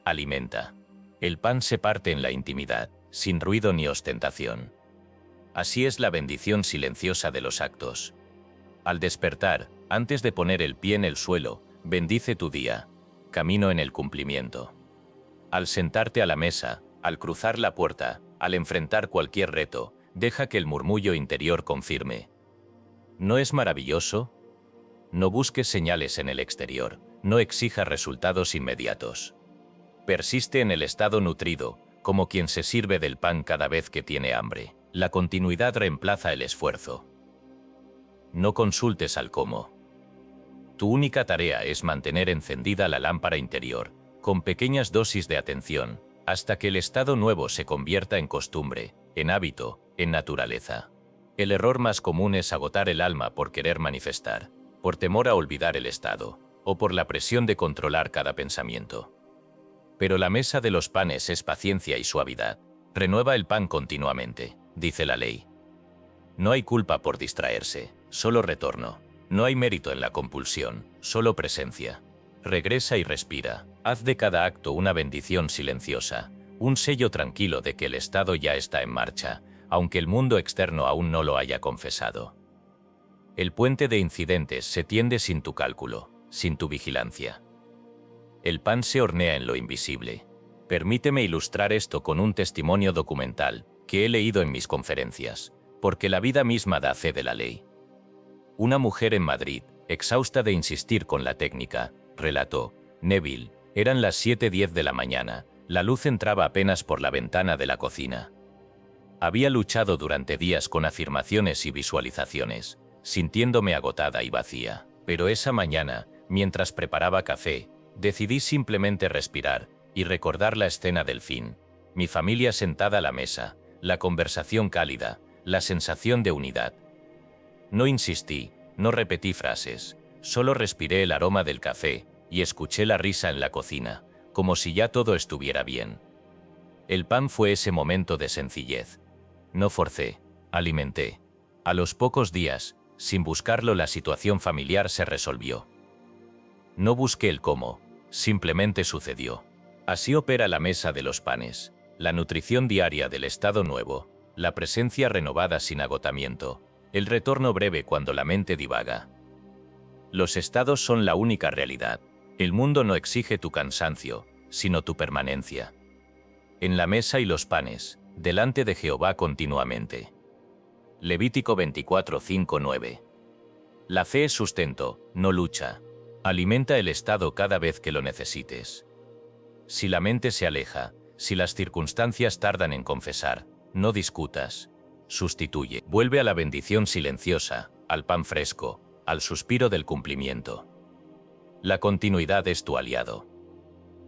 Alimenta. El pan se parte en la intimidad, sin ruido ni ostentación. Así es la bendición silenciosa de los actos. Al despertar, antes de poner el pie en el suelo, bendice tu día, camino en el cumplimiento. Al sentarte a la mesa, al cruzar la puerta, al enfrentar cualquier reto, deja que el murmullo interior confirme. ¿No es maravilloso? No busques señales en el exterior, no exijas resultados inmediatos. Persiste en el estado nutrido, como quien se sirve del pan cada vez que tiene hambre. La continuidad reemplaza el esfuerzo. No consultes al cómo. Tu única tarea es mantener encendida la lámpara interior, con pequeñas dosis de atención, hasta que el estado nuevo se convierta en costumbre, en hábito, en naturaleza. El error más común es agotar el alma por querer manifestar, por temor a olvidar el estado, o por la presión de controlar cada pensamiento. Pero la mesa de los panes es paciencia y suavidad. Renueva el pan continuamente, dice la ley. No hay culpa por distraerse, solo retorno. No hay mérito en la compulsión, solo presencia. Regresa y respira, Haz de cada acto una bendición silenciosa, un sello tranquilo de que el estado ya está en marcha, aunque el mundo externo aún no lo haya confesado. El puente de incidentes se tiende sin tu cálculo, sin tu vigilancia. El pan se hornea en lo invisible. Permíteme ilustrar esto con un testimonio documental que he leído en mis conferencias, porque la vida misma da fe de la ley. Una mujer en Madrid, exhausta de insistir con la técnica, relató: Neville, eran las 7:10 de la mañana, la luz entraba apenas por la ventana de la cocina. Había luchado durante días con afirmaciones y visualizaciones, sintiéndome agotada y vacía, pero esa mañana, mientras preparaba café, decidí simplemente respirar y recordar la escena del fin, mi familia sentada a la mesa, la conversación cálida, la sensación de unidad. No insistí, no repetí frases, solo respiré el aroma del café y escuché la risa en la cocina, como si ya todo estuviera bien. El pan fue ese momento de sencillez. No forcé, alimenté. A los pocos días, sin buscarlo, la situación familiar se resolvió. No busqué el cómo, simplemente sucedió. Así opera la mesa de los panes, la nutrición diaria del estado nuevo, la presencia renovada sin agotamiento, el retorno breve cuando la mente divaga. Los estados son la única realidad. El mundo no exige tu cansancio, sino tu permanencia. En la mesa y los panes, delante de Jehová continuamente. Levítico 24:5-9. La fe es sustento, no lucha. Alimenta el estado cada vez que lo necesites. Si la mente se aleja, si las circunstancias tardan en confesar, no discutas. Sustituye. Vuelve a la bendición silenciosa, al pan fresco, al suspiro del cumplimiento. La continuidad es tu aliado.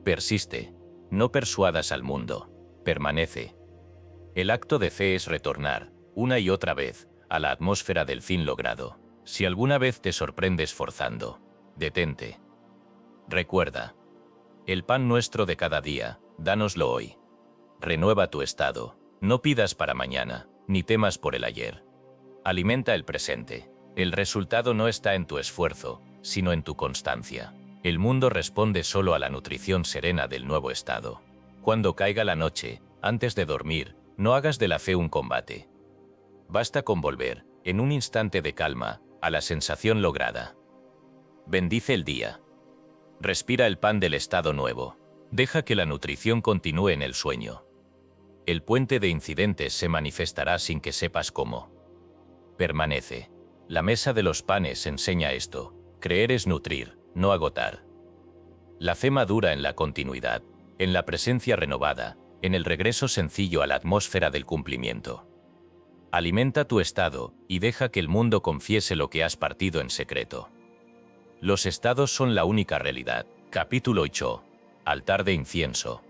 Persiste. No persuadas al mundo. Permanece. El acto de fe es retornar, una y otra vez, a la atmósfera del fin logrado. Si alguna vez te sorprendes forzando, detente. Recuerda. El pan nuestro de cada día, dánoslo hoy. Renueva tu estado. No pidas para mañana, ni temas por el ayer. Alimenta el presente. El resultado no está en tu esfuerzo, sino en tu constancia. El mundo responde solo a la nutrición serena del nuevo estado. Cuando caiga la noche, antes de dormir, no hagas de la fe un combate. Basta con volver, en un instante de calma, a la sensación lograda. Bendice el día. Respira el pan del estado nuevo. Deja que la nutrición continúe en el sueño. El puente de incidentes se manifestará sin que sepas cómo. Permanece. La mesa de los panes enseña esto. Creer es nutrir, no agotar. La fe madura en la continuidad, en la presencia renovada, en el regreso sencillo a la atmósfera del cumplimiento. Alimenta tu estado y deja que el mundo confiese lo que has partido en secreto. Los estados son la única realidad. Capítulo 8. Altar de incienso.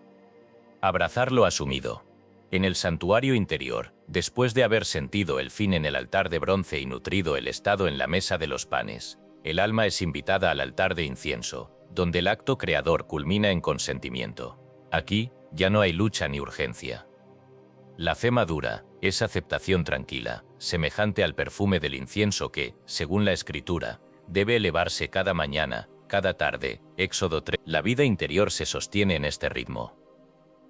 Abrazar lo asumido. En el santuario interior, después de haber sentido el fin en el altar de bronce y nutrido el estado en la mesa de los panes, el alma es invitada al altar de incienso, donde el acto creador culmina en consentimiento. Aquí, ya no hay lucha ni urgencia. La fe madura es aceptación tranquila, semejante al perfume del incienso que, según la Escritura, debe elevarse cada mañana, cada tarde. Éxodo 3. La vida interior se sostiene en este ritmo.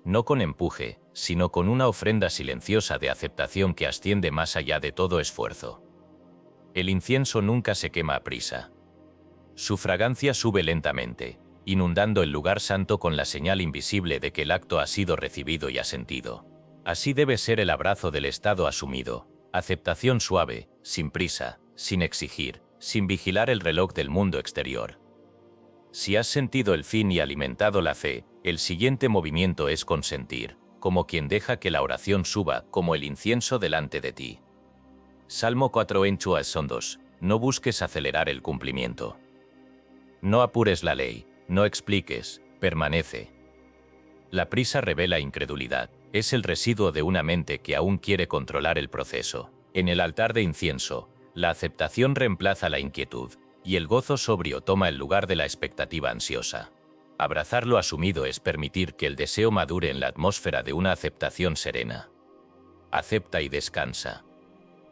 No con empuje, sino con una ofrenda silenciosa de aceptación que asciende más allá de todo esfuerzo. El incienso nunca se quema a prisa. Su fragancia sube lentamente, inundando el lugar santo con la señal invisible de que el acto ha sido recibido y asentido. Así debe ser el abrazo del estado asumido, aceptación suave, sin prisa, sin exigir, sin vigilar el reloj del mundo exterior. Si has sentido el fin y alimentado la fe, el siguiente movimiento es consentir, como quien deja que la oración suba como el incienso delante de ti. Salmo 4 Enchuas son 2. No busques acelerar el cumplimiento. No apures la ley, no expliques, permanece. La prisa revela incredulidad, es el residuo de una mente que aún quiere controlar el proceso. En el altar de incienso, la aceptación reemplaza la inquietud, y el gozo sobrio toma el lugar de la expectativa ansiosa. Abrazar lo asumido es permitir que el deseo madure en la atmósfera de una aceptación serena. Acepta y descansa.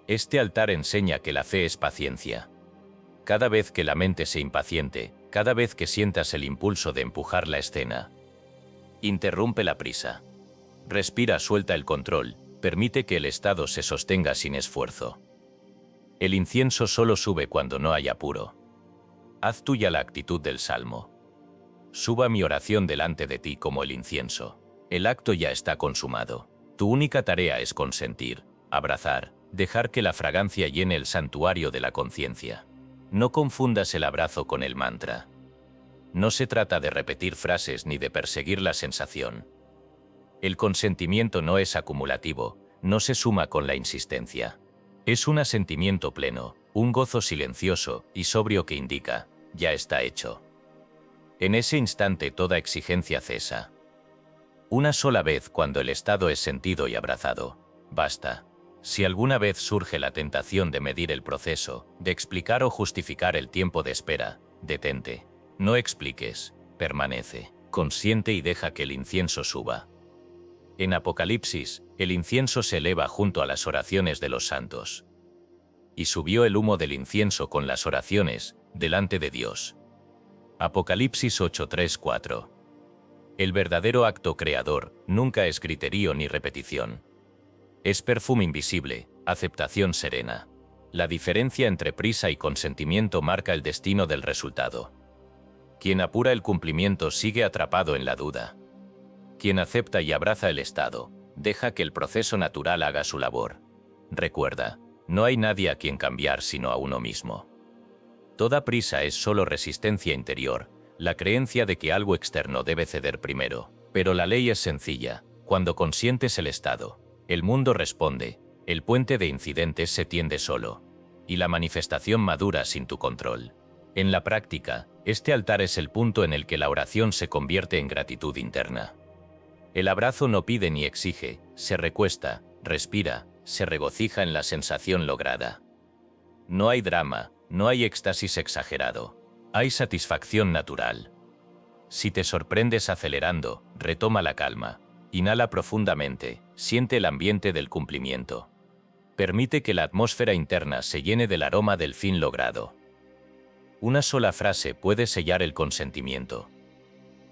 Este altar enseña que la fe es paciencia. Cada vez que la mente se impaciente, Cada vez que sientas el impulso de empujar la escena, interrumpe la prisa. Respira, suelta el control, permite que el estado se sostenga sin esfuerzo. El incienso solo sube cuando no hay apuro. Haz tuya la actitud del Salmo. Suba mi oración delante de ti como el incienso. El acto ya está consumado. Tu única tarea es consentir, abrazar, dejar que la fragancia llene el santuario de la conciencia. No confundas el abrazo con el mantra. No se trata de repetir frases ni de perseguir la sensación. El consentimiento no es acumulativo, no se suma con la insistencia. Es un asentimiento pleno, un gozo silencioso y sobrio que indica, ya está hecho. En ese instante toda exigencia cesa. Una sola vez cuando el estado es sentido y abrazado, basta. Si alguna vez surge la tentación de medir el proceso, de explicar o justificar el tiempo de espera, detente. No expliques, permanece, consciente y deja que el incienso suba. En Apocalipsis, el incienso se eleva junto a las oraciones de los santos. Y subió el humo del incienso con las oraciones, delante de Dios. Apocalipsis 8:3-4. El verdadero acto creador nunca es griterío ni repetición. Es perfume invisible, aceptación serena. La diferencia entre prisa y consentimiento marca el destino del resultado. Quien apura el cumplimiento sigue atrapado en la duda. Quien acepta y abraza el estado, deja que el proceso natural haga su labor. Recuerda, no hay nadie a quien cambiar sino a uno mismo. Toda prisa es solo resistencia interior, la creencia de que algo externo debe ceder primero. Pero la ley es sencilla: cuando consientes el estado, el mundo responde, el puente de incidentes se tiende solo, y la manifestación madura sin tu control. En la práctica, este altar es el punto en el que la oración se convierte en gratitud interna. El abrazo no pide ni exige, se recuesta, respira, se regocija en la sensación lograda. No hay drama, no hay éxtasis exagerado. Hay satisfacción natural. Si te sorprendes acelerando, retoma la calma. Inhala profundamente, siente el ambiente del cumplimiento. Permite que la atmósfera interna se llene del aroma del fin logrado. Una sola frase puede sellar el consentimiento.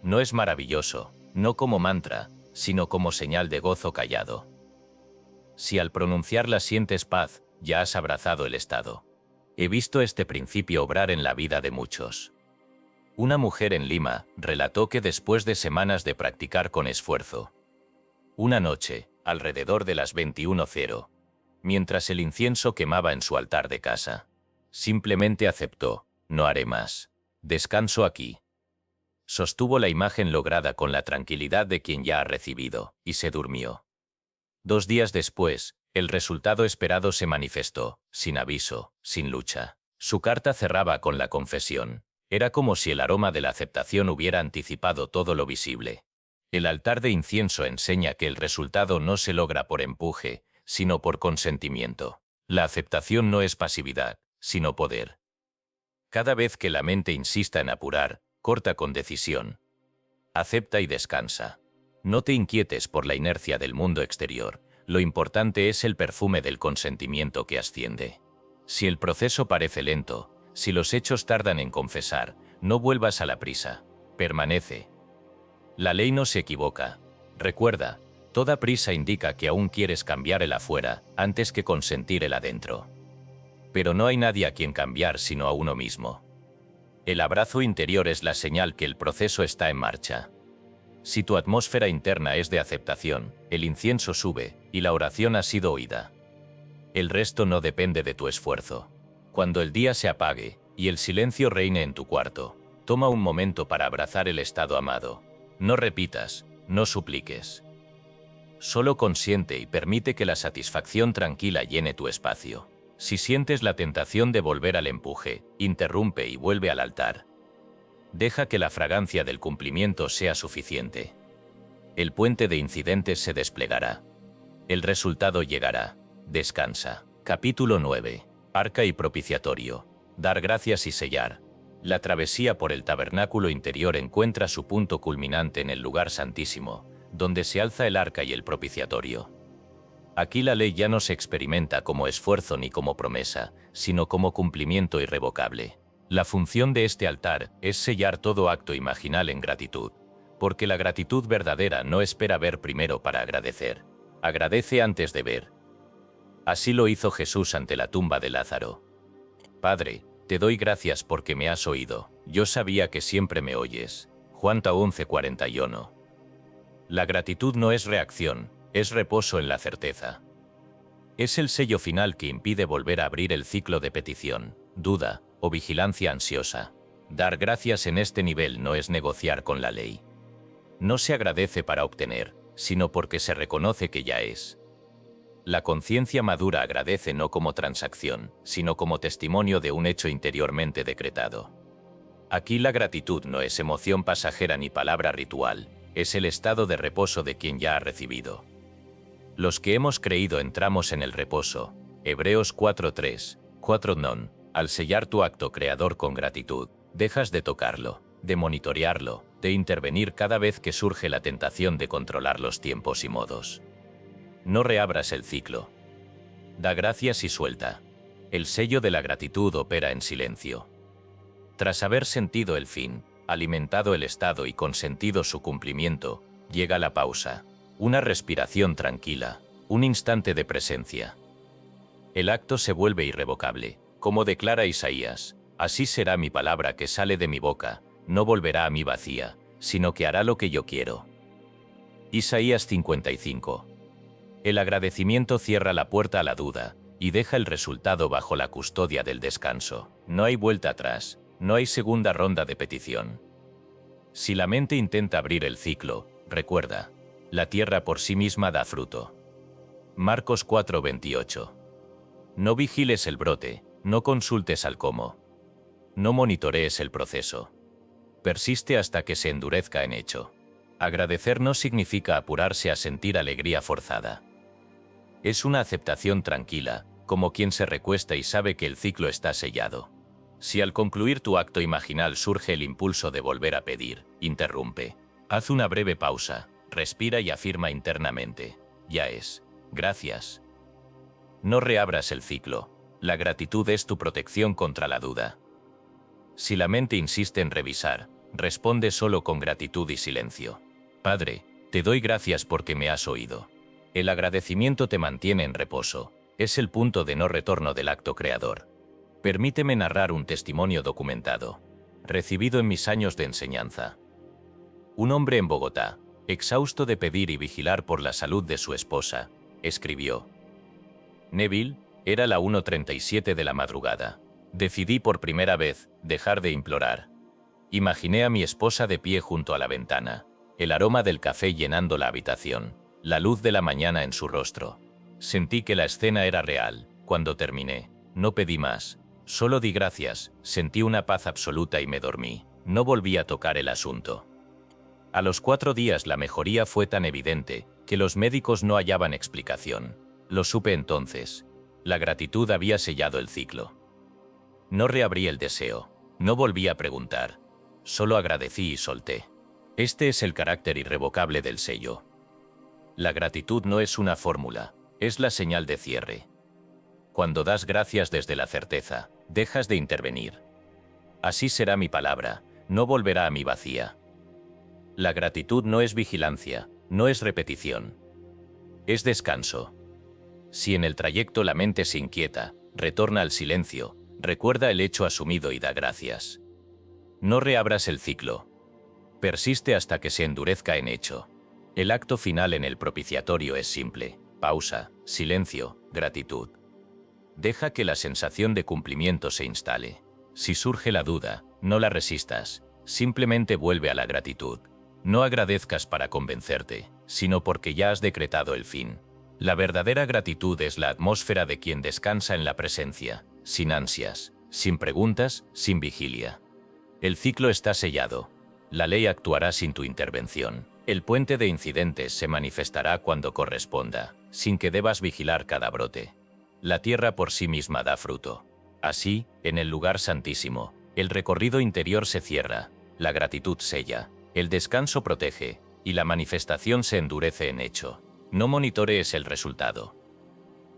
No es maravilloso, no como mantra, sino como señal de gozo callado. Si al pronunciarla sientes paz, ya has abrazado el estado. He visto este principio obrar en la vida de muchos. Una mujer en Lima relató que después de semanas de practicar con esfuerzo, una noche, alrededor de las 21:00, mientras el incienso quemaba en su altar de casa, simplemente aceptó: no haré más. Descanso aquí. Sostuvo la imagen lograda con la tranquilidad de quien ya ha recibido, y se durmió. 2 días después, el resultado esperado se manifestó, sin aviso, sin lucha. Su carta cerraba con la confesión. Era como si el aroma de la aceptación hubiera anticipado todo lo visible. El altar de incienso enseña que el resultado no se logra por empuje, sino por consentimiento. La aceptación no es pasividad, sino poder. Cada vez que la mente insista en apurar, corta con decisión. Acepta y descansa. No te inquietes por la inercia del mundo exterior. Lo importante es el perfume del consentimiento que asciende. Si el proceso parece lento, si los hechos tardan en confesar, no vuelvas a la prisa. Permanece. La ley no se equivoca. Recuerda, toda prisa indica que aún quieres cambiar el afuera antes que consentir el adentro. Pero no hay nadie a quien cambiar sino a uno mismo. El abrazo interior es la señal que el proceso está en marcha. Si tu atmósfera interna es de aceptación, el incienso sube y la oración ha sido oída. El resto no depende de tu esfuerzo. Cuando el día se apague y el silencio reine en tu cuarto, toma un momento para abrazar el estado amado. No repitas, no supliques. Solo consiente y permite que la satisfacción tranquila llene tu espacio. Si sientes la tentación de volver al empuje, interrumpe y vuelve al altar. Deja que la fragancia del cumplimiento sea suficiente. El puente de incidentes se desplegará. El resultado llegará. Descansa. Capítulo 9. Arca y propiciatorio. Dar gracias y sellar. La travesía por el tabernáculo interior encuentra su punto culminante en el lugar santísimo, donde se alza el arca y el propiciatorio. Aquí la ley ya no se experimenta como esfuerzo ni como promesa, sino como cumplimiento irrevocable. La función de este altar es sellar todo acto imaginal en gratitud, porque la gratitud verdadera no espera ver primero para agradecer. Agradece antes de ver. Así lo hizo Jesús ante la tumba de Lázaro. Padre, te doy gracias porque me has oído. Yo sabía que siempre me oyes. Juan 11:41. La gratitud no es reacción, es reposo en la certeza. Es el sello final que impide volver a abrir el ciclo de petición, duda o vigilancia ansiosa. Dar gracias en este nivel no es negociar con la ley. No se agradece para obtener, sino porque se reconoce que ya es. La conciencia madura agradece no como transacción, sino como testimonio de un hecho interiormente decretado. Aquí la gratitud no es emoción pasajera ni palabra ritual, es el estado de reposo de quien ya ha recibido. Los que hemos creído entramos en el reposo. Hebreos 4:3, 4 non. Al sellar tu acto creador con gratitud, dejas de tocarlo, de monitorearlo, de intervenir cada vez que surge la tentación de controlar los tiempos y modos. No reabras el ciclo. Da gracias y suelta. El sello de la gratitud opera en silencio. Tras haber sentido el fin, alimentado el estado y consentido su cumplimiento, llega la pausa, una respiración tranquila, un instante de presencia. El acto se vuelve irrevocable, como declara Isaías, así será mi palabra que sale de mi boca, no volverá a mí vacía, sino que hará lo que yo quiero. Isaías 55. El agradecimiento cierra la puerta a la duda y deja el resultado bajo la custodia del descanso. No hay vuelta atrás, no hay segunda ronda de petición. Si la mente intenta abrir el ciclo, recuerda, la tierra por sí misma da fruto. Marcos 4:28. No vigiles el brote, no consultes al cómo. No monitorees el proceso. Persiste hasta que se endurezca en hecho. Agradecer no significa apurarse a sentir alegría forzada. Es una aceptación tranquila, como quien se recuesta y sabe que el ciclo está sellado. Si al concluir tu acto imaginal surge el impulso de volver a pedir, interrumpe. Haz una breve pausa, respira y afirma internamente. Ya es. Gracias. No reabras el ciclo. La gratitud es tu protección contra la duda. Si la mente insiste en revisar, responde solo con gratitud y silencio. Padre, te doy gracias porque me has oído. El agradecimiento te mantiene en reposo, es el punto de no retorno del acto creador. Permíteme narrar un testimonio documentado, recibido en mis años de enseñanza. Un hombre en Bogotá, exhausto de pedir y vigilar por la salud de su esposa, escribió: Neville, era la 1:37 de la madrugada. Decidí por primera vez dejar de implorar. Imaginé a mi esposa de pie junto a la ventana, el aroma del café llenando la habitación, la luz de la mañana en su rostro. Sentí que la escena era real. Cuando terminé, no pedí más, solo di gracias, sentí una paz absoluta y me dormí. No volví a tocar el asunto. A los 4 días la mejoría fue tan evidente que los médicos no hallaban explicación. Lo supe entonces. La gratitud había sellado el ciclo. No reabrí el deseo, no volví a preguntar. Solo agradecí y solté. Este es el carácter irrevocable del sello. La gratitud no es una fórmula, es la señal de cierre. Cuando das gracias desde la certeza, dejas de intervenir. Así será mi palabra, no volverá a mí vacía. La gratitud no es vigilancia, no es repetición. Es descanso. Si en el trayecto la mente se inquieta, retorna al silencio, recuerda el hecho asumido y da gracias. No reabras el ciclo. Persiste hasta que se endurezca en hecho. El acto final en el propiciatorio es simple: pausa, silencio, gratitud. Deja que la sensación de cumplimiento se instale. Si surge la duda, no la resistas, simplemente vuelve a la gratitud. No agradezcas para convencerte, sino porque ya has decretado el fin. La verdadera gratitud es la atmósfera de quien descansa en la presencia, sin ansias, sin preguntas, sin vigilia. El ciclo está sellado. La ley actuará sin tu intervención. El puente de incidentes se manifestará cuando corresponda, sin que debas vigilar cada brote. La tierra por sí misma da fruto. Así, en el lugar santísimo, el recorrido interior se cierra, la gratitud sella, el descanso protege, y la manifestación se endurece en hecho. No monitorees el resultado.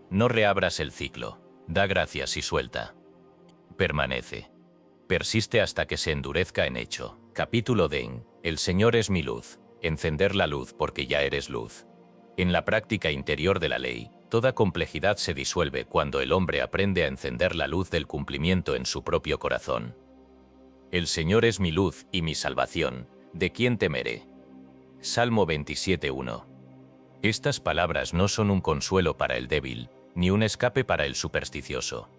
No reabras el ciclo. Da gracias y suelta. Permanece. Persiste hasta que se endurezca en hecho. Capítulo de El Señor es mi luz. Encender la luz porque ya eres luz. En la práctica interior de la ley, toda complejidad se disuelve cuando el hombre aprende a encender la luz del cumplimiento en su propio corazón. El Señor es mi luz y mi salvación, ¿de quién temeré? Salmo 27:1. Estas palabras no son un consuelo para el débil, ni un escape para el supersticioso.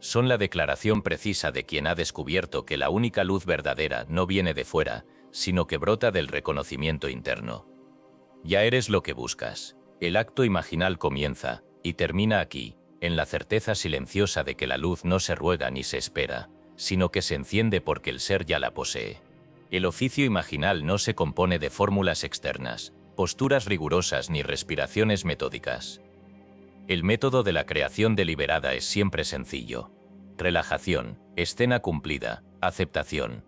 Son la declaración precisa de quien ha descubierto que la única luz verdadera no viene de fuera, sino que brota del reconocimiento interno. Ya eres lo que buscas. El acto imaginal comienza, y termina aquí, en la certeza silenciosa de que la luz no se ruega ni se espera, sino que se enciende porque el ser ya la posee. El oficio imaginal no se compone de fórmulas externas, posturas rigurosas ni respiraciones metódicas. El método de la creación deliberada es siempre sencillo. Relajación, escena cumplida, aceptación.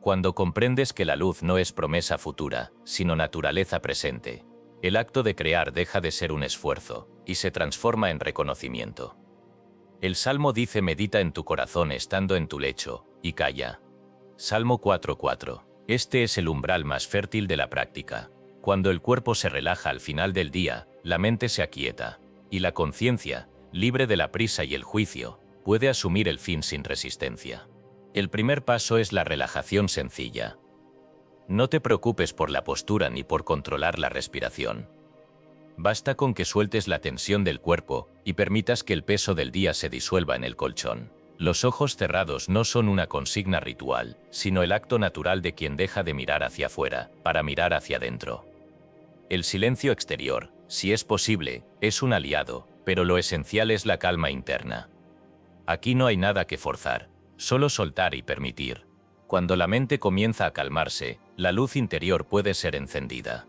Cuando comprendes que la luz no es promesa futura, sino naturaleza presente, el acto de crear deja de ser un esfuerzo, y se transforma en reconocimiento. El Salmo dice: medita en tu corazón estando en tu lecho, y calla. Salmo 4:4. Este es el umbral más fértil de la práctica. Cuando el cuerpo se relaja al final del día, la mente se aquieta, y la conciencia, libre de la prisa y el juicio, puede asumir el fin sin resistencia. El primer paso es la relajación sencilla. No te preocupes por la postura ni por controlar la respiración. Basta con que sueltes la tensión del cuerpo y permitas que el peso del día se disuelva en el colchón. Los ojos cerrados no son una consigna ritual, sino el acto natural de quien deja de mirar hacia afuera para mirar hacia adentro. El silencio exterior, si es posible, es un aliado, pero lo esencial es la calma interna. Aquí no hay nada que forzar, solo soltar y permitir. Cuando la mente comienza a calmarse, la luz interior puede ser encendida.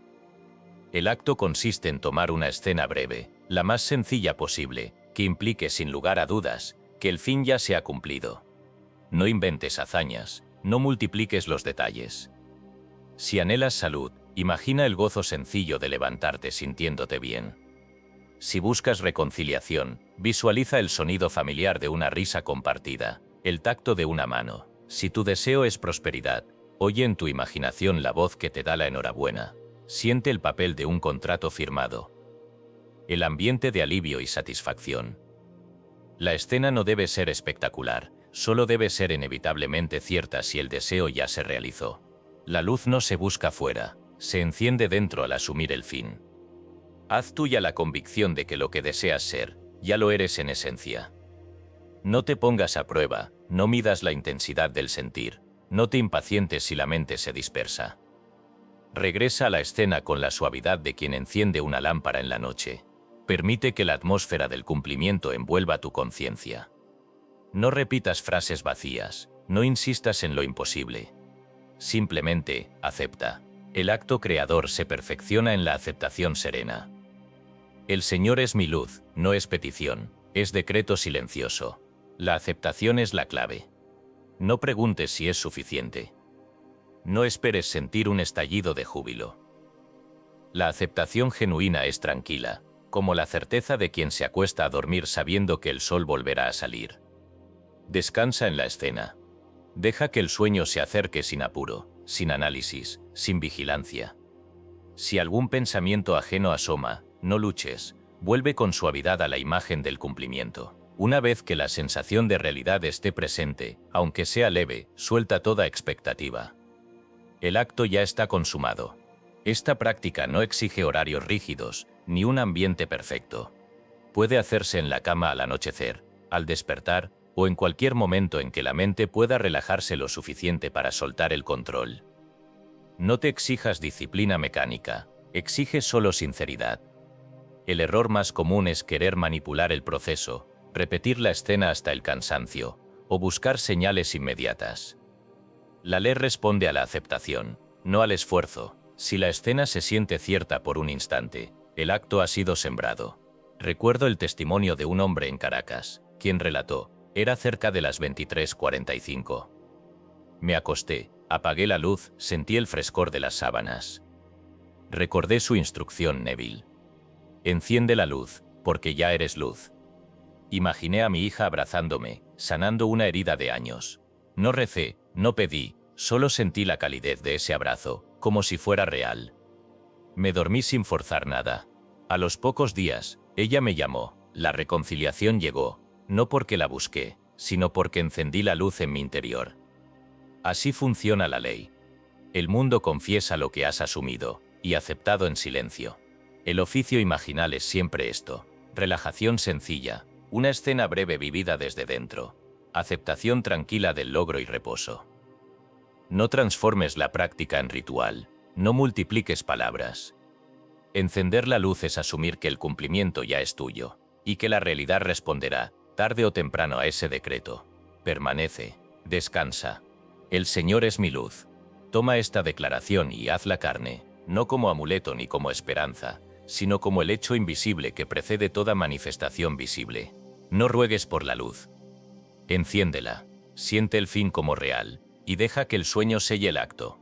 El acto consiste en tomar una escena breve, la más sencilla posible, que implique sin lugar a dudas que el fin ya se ha cumplido. No inventes hazañas, no multipliques los detalles. Si anhelas salud, imagina el gozo sencillo de levantarte sintiéndote bien. Si buscas reconciliación, visualiza el sonido familiar de una risa compartida, el tacto de una mano. Si tu deseo es prosperidad, oye en tu imaginación la voz que te da la enhorabuena. Siente el papel de un contrato firmado. El ambiente de alivio y satisfacción. La escena no debe ser espectacular, solo debe ser inevitablemente cierta si el deseo ya se realizó. La luz no se busca fuera, se enciende dentro al asumir el fin. Haz tuya la convicción de que lo que deseas ser, ya lo eres en esencia. No te pongas a prueba, no midas la intensidad del sentir, no te impacientes si la mente se dispersa. Regresa a la escena con la suavidad de quien enciende una lámpara en la noche. Permite que la atmósfera del cumplimiento envuelva tu conciencia. No repitas frases vacías, no insistas en lo imposible. Simplemente, acepta. El acto creador se perfecciona en la aceptación serena. El Señor es mi luz, no es petición, es decreto silencioso. La aceptación es la clave. No preguntes si es suficiente. No esperes sentir un estallido de júbilo. La aceptación genuina es tranquila, como la certeza de quien se acuesta a dormir sabiendo que el sol volverá a salir. Descansa en la escena. Deja que el sueño se acerque sin apuro, sin análisis, sin vigilancia. Si algún pensamiento ajeno asoma, no luches, vuelve con suavidad a la imagen del cumplimiento. Una vez que la sensación de realidad esté presente, aunque sea leve, suelta toda expectativa. El acto ya está consumado. Esta práctica no exige horarios rígidos, ni un ambiente perfecto. Puede hacerse en la cama al anochecer, al despertar, o en cualquier momento en que la mente pueda relajarse lo suficiente para soltar el control. No te exijas disciplina mecánica, exige solo sinceridad. El error más común es querer manipular el proceso, repetir la escena hasta el cansancio, o buscar señales inmediatas. La ley responde a la aceptación, no al esfuerzo. Si la escena se siente cierta por un instante, el acto ha sido sembrado. Recuerdo el testimonio de un hombre en Caracas, quien relató: era cerca de las 23:45. Me acosté, apagué la luz, sentí el frescor de las sábanas. Recordé su instrucción, Neville. Enciende la luz, porque ya eres luz. Imaginé a mi hija abrazándome, sanando una herida de años. No recé, no pedí, solo sentí la calidez de ese abrazo, como si fuera real. Me dormí sin forzar nada. A los pocos días, ella me llamó. La reconciliación llegó, no porque la busqué, sino porque encendí la luz en mi interior. Así funciona la ley. El mundo confiesa lo que has asumido y aceptado en silencio. El oficio imaginal es siempre esto: relajación sencilla, una escena breve vivida desde dentro, aceptación tranquila del logro y reposo. No transformes la práctica en ritual, no multipliques palabras. Encender la luz es asumir que el cumplimiento ya es tuyo, y que la realidad responderá, tarde o temprano, a ese decreto. Permanece, descansa. El Señor es mi luz. Toma esta declaración y hazla carne, no como amuleto ni como esperanza, sino como el hecho invisible que precede toda manifestación visible. No ruegues por la luz. Enciéndela, siente el fin como real, y deja que el sueño selle el acto.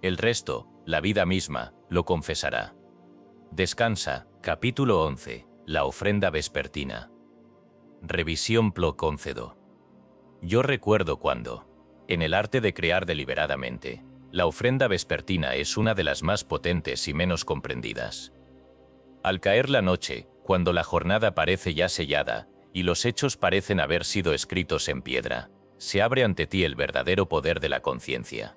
El resto, la vida misma, lo confesará. Descansa. Capítulo 11. La ofrenda vespertina. Revisión Plo Concedo. Yo recuerdo cuando, en el arte de crear deliberadamente, la ofrenda vespertina es una de las más potentes y menos comprendidas. Al caer la noche, cuando la jornada parece ya sellada, y los hechos parecen haber sido escritos en piedra, se abre ante ti el verdadero poder de la conciencia.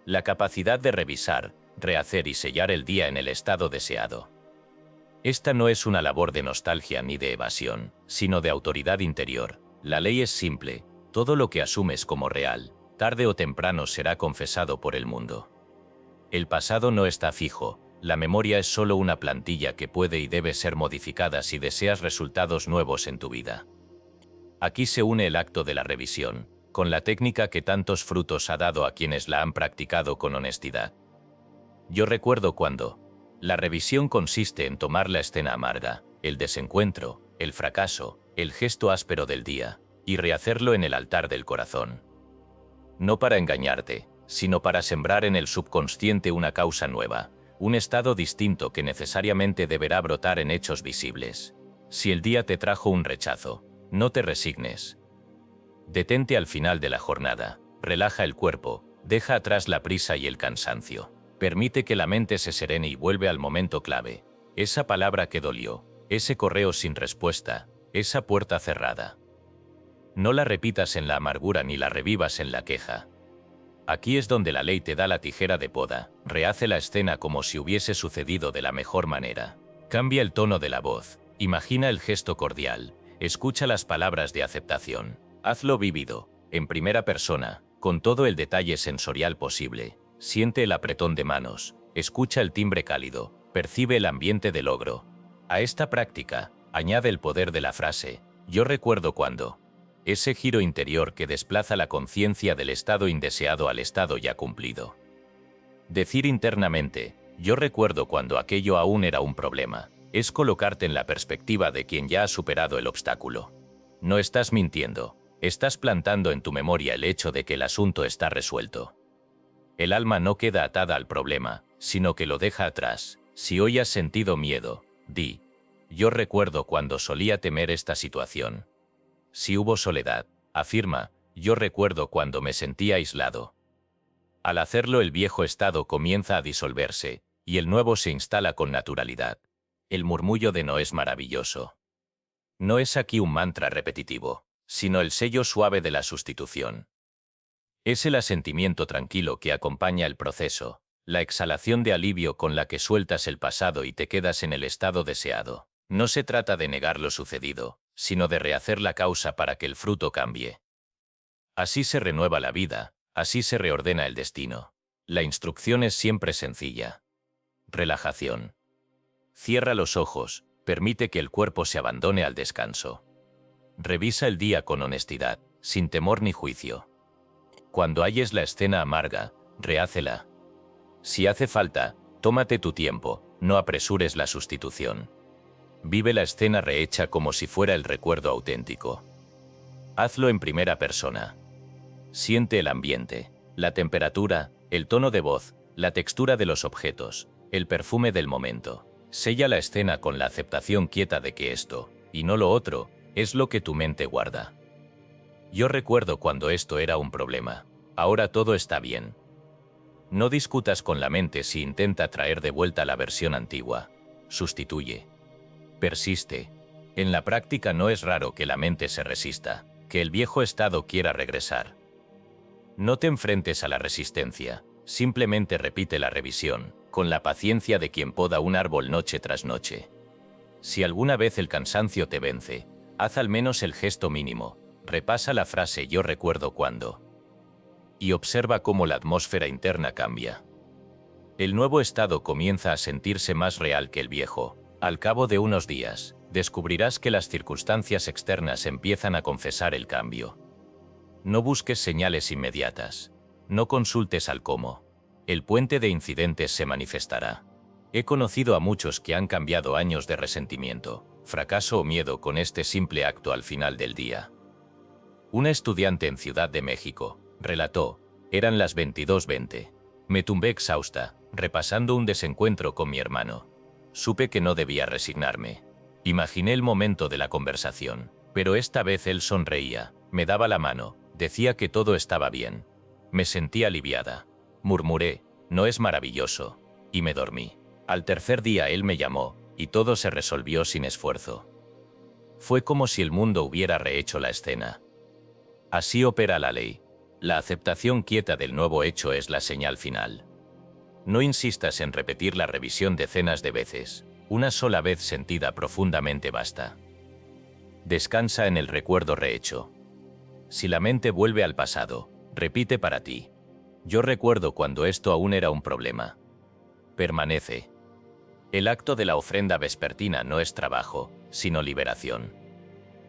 La capacidad de revisar, rehacer y sellar el día en el estado deseado. Esta no es una labor de nostalgia ni de evasión, sino de autoridad interior. La ley es simple: todo lo que asumes como real, tarde o temprano será confesado por el mundo. El pasado no está fijo, la memoria es solo una plantilla que puede y debe ser modificada si deseas resultados nuevos en tu vida. Aquí se une el acto de la revisión, con la técnica que tantos frutos ha dado a quienes la han practicado con honestidad. Yo recuerdo cuando, la revisión consiste en tomar la escena amarga, el desencuentro, el fracaso, el gesto áspero del día, y rehacerlo en el altar del corazón. No para engañarte, sino para sembrar en el subconsciente una causa nueva, un estado distinto que necesariamente deberá brotar en hechos visibles. Si el día te trajo un rechazo, no te resignes. Detente al final de la jornada, relaja el cuerpo, deja atrás la prisa y el cansancio. Permite que la mente se serene y vuelve al momento clave. Esa palabra que dolió, ese correo sin respuesta, esa puerta cerrada. No la repitas en la amargura ni la revivas en la queja. Aquí es donde la ley te da la tijera de poda. Rehace la escena como si hubiese sucedido de la mejor manera. Cambia el tono de la voz, imagina el gesto cordial, escucha las palabras de aceptación. Hazlo vívido, en primera persona, con todo el detalle sensorial posible. Siente el apretón de manos, escucha el timbre cálido, percibe el ambiente de logro. A esta práctica, añade el poder de la frase: yo recuerdo cuando. Ese giro interior que desplaza la conciencia del estado indeseado al estado ya cumplido. Decir internamente, yo recuerdo cuando aquello aún era un problema, es colocarte en la perspectiva de quien ya ha superado el obstáculo. No estás mintiendo, estás plantando en tu memoria el hecho de que el asunto está resuelto. El alma no queda atada al problema, sino que lo deja atrás. Si hoy has sentido miedo, di: yo recuerdo cuando solía temer esta situación. Si hubo soledad, afirma: yo recuerdo cuando me sentía aislado. Al hacerlo, el viejo estado comienza a disolverse, y el nuevo se instala con naturalidad. El murmullo de no es maravilloso. No es aquí un mantra repetitivo, sino el sello suave de la sustitución. Es el asentimiento tranquilo que acompaña el proceso, la exhalación de alivio con la que sueltas el pasado y te quedas en el estado deseado. No se trata de negar lo sucedido, sino de rehacer la causa para que el fruto cambie. Así se renueva la vida, así se reordena el destino. La instrucción es siempre sencilla. Relajación. Cierra los ojos, permite que el cuerpo se abandone al descanso. Revisa el día con honestidad, sin temor ni juicio. Cuando halles la escena amarga, rehácela. Si hace falta, tómate tu tiempo, no apresures la sustitución. Vive la escena rehecha como si fuera el recuerdo auténtico. Hazlo en primera persona. Siente el ambiente, la temperatura, el tono de voz, la textura de los objetos, el perfume del momento. Sella la escena con la aceptación quieta de que esto, y no lo otro, es lo que tu mente guarda. Yo recuerdo cuando esto era un problema. Ahora todo está bien. No discutas con la mente si intenta traer de vuelta la versión antigua. Sustituye. Persiste. En la práctica no es raro que la mente se resista, que el viejo estado quiera regresar. No te enfrentes a la resistencia, simplemente repite la revisión, con la paciencia de quien poda un árbol noche tras noche. Si alguna vez el cansancio te vence, haz al menos el gesto mínimo, repasa la frase yo recuerdo cuando. Y observa cómo la atmósfera interna cambia. El nuevo estado comienza a sentirse más real que el viejo. Al cabo de unos días, descubrirás que las circunstancias externas empiezan a confesar el cambio. No busques señales inmediatas. No consultes al cómo. El puente de incidentes se manifestará. He conocido a muchos que han cambiado años de resentimiento, fracaso o miedo con este simple acto al final del día. Una estudiante en Ciudad de México relató, eran las 22:20. Me tumbé exhausta, repasando un desencuentro con mi hermano. Supe que no debía resignarme. Imaginé el momento de la conversación, pero esta vez él sonreía, me daba la mano, decía que todo estaba bien. Me sentí aliviada. Murmuré, ¿no es maravilloso? Y me dormí. Al tercer día él me llamó, y todo se resolvió sin esfuerzo. Fue como si el mundo hubiera rehecho la escena. Así opera la ley. La aceptación quieta del nuevo hecho es la señal final. No insistas en repetir la revisión decenas de veces. Una sola vez sentida profundamente basta. Descansa en el recuerdo rehecho. Si la mente vuelve al pasado, repite para ti. Yo recuerdo cuando esto aún era un problema. Permanece. El acto de la ofrenda vespertina no es trabajo, sino liberación.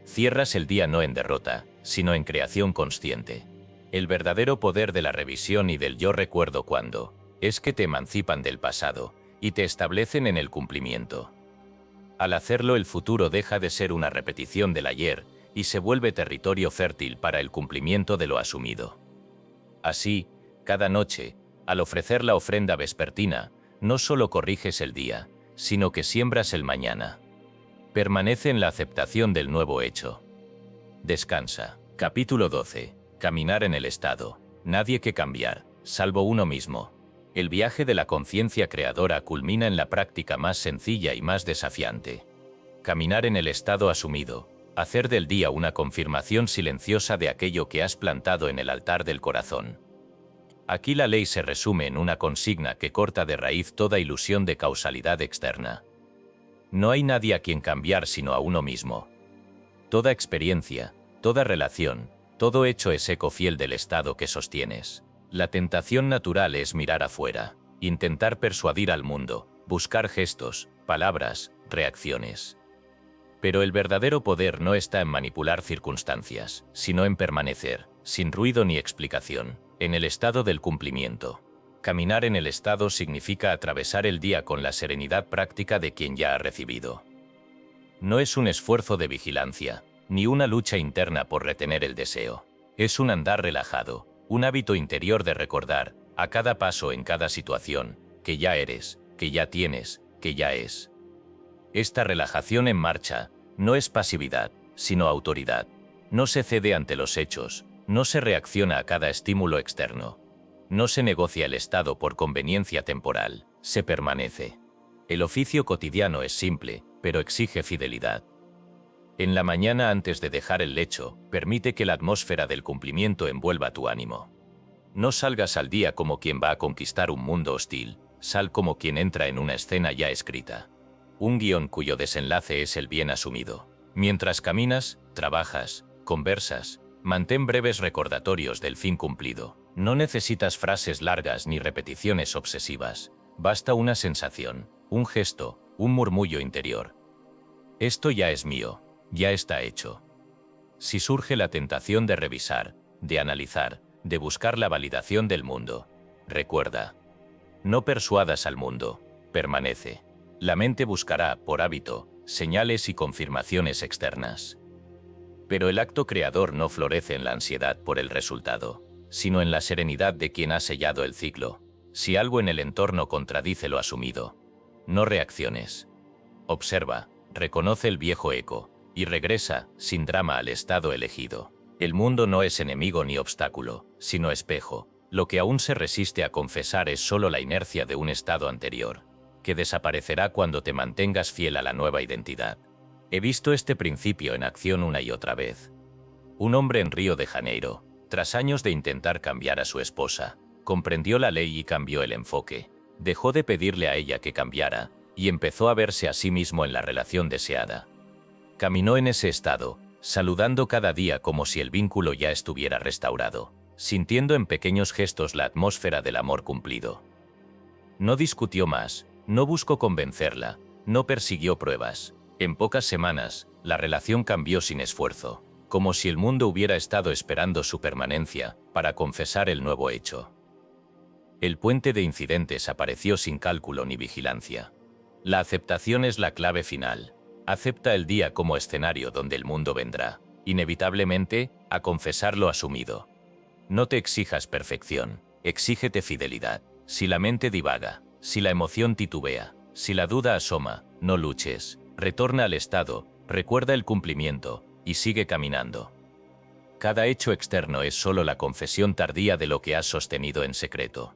Cierras el día no en derrota, sino en creación consciente. El verdadero poder de la revisión y del yo recuerdo cuando, es que te emancipan del pasado, y te establecen en el cumplimiento. Al hacerlo el futuro deja de ser una repetición del ayer, y se vuelve territorio fértil para el cumplimiento de lo asumido. Así, cada noche, al ofrecer la ofrenda vespertina, no solo corriges el día, sino que siembras el mañana. Permanece en la aceptación del nuevo hecho. Descansa. Capítulo 12. Caminar en el estado. Nadie que cambiar, salvo uno mismo. El viaje de la conciencia creadora culmina en la práctica más sencilla y más desafiante. Caminar en el estado asumido. Hacer del día una confirmación silenciosa de aquello que has plantado en el altar del corazón. Aquí la ley se resume en una consigna que corta de raíz toda ilusión de causalidad externa. No hay nadie a quien cambiar sino a uno mismo. Toda experiencia, toda relación, todo hecho es eco fiel del estado que sostienes. La tentación natural es mirar afuera, intentar persuadir al mundo, buscar gestos, palabras, reacciones. Pero el verdadero poder no está en manipular circunstancias, sino en permanecer, sin ruido ni explicación, en el estado del cumplimiento. Caminar en el estado significa atravesar el día con la serenidad práctica de quien ya ha recibido. No es un esfuerzo de vigilancia, ni una lucha interna por retener el deseo. Es un andar relajado, un hábito interior de recordar, a cada paso en cada situación, que ya eres, que ya tienes, que ya es. Esta relajación en marcha no es pasividad, sino autoridad. No se cede ante los hechos, no se reacciona a cada estímulo externo. No se negocia el estado por conveniencia temporal, se permanece. El oficio cotidiano es simple, pero exige fidelidad. En la mañana antes de dejar el lecho, permite que la atmósfera del cumplimiento envuelva tu ánimo. No salgas al día como quien va a conquistar un mundo hostil, sal como quien entra en una escena ya escrita. Un guión cuyo desenlace es el bien asumido. Mientras caminas, trabajas, conversas, mantén breves recordatorios del fin cumplido. No necesitas frases largas ni repeticiones obsesivas. Basta una sensación, un gesto, un murmullo interior. Esto ya es mío, ya está hecho. Si surge la tentación de revisar, de analizar, de buscar la validación del mundo, recuerda. No persuadas al mundo, permanece. La mente buscará, por hábito, señales y confirmaciones externas. Pero el acto creador no florece en la ansiedad por el resultado, sino en la serenidad de quien ha sellado el ciclo. Si algo en el entorno contradice lo asumido, no reacciones. Observa, reconoce el viejo eco, y regresa, sin drama, al estado elegido. El mundo no es enemigo ni obstáculo, sino espejo. Lo que aún se resiste a confesar es solo la inercia de un estado anterior, que desaparecerá cuando te mantengas fiel a la nueva identidad. He visto este principio en acción una y otra vez. Un hombre en Río de Janeiro, tras años de intentar cambiar a su esposa, comprendió la ley y cambió el enfoque. Dejó de pedirle a ella que cambiara, y empezó a verse a sí mismo en la relación deseada. Caminó en ese estado, saludando cada día como si el vínculo ya estuviera restaurado, sintiendo en pequeños gestos la atmósfera del amor cumplido. No discutió más, no buscó convencerla, no persiguió pruebas. En pocas semanas, la relación cambió sin esfuerzo, como si el mundo hubiera estado esperando su permanencia para confesar el nuevo hecho. El puente de incidentes apareció sin cálculo ni vigilancia. La aceptación es la clave final. Acepta el día como escenario donde el mundo vendrá, inevitablemente, a confesar lo asumido. No te exijas perfección, exígete fidelidad. Si la mente divaga, si la emoción titubea, si la duda asoma, no luches, retorna al estado, recuerda el cumplimiento, y sigue caminando. Cada hecho externo es solo la confesión tardía de lo que has sostenido en secreto.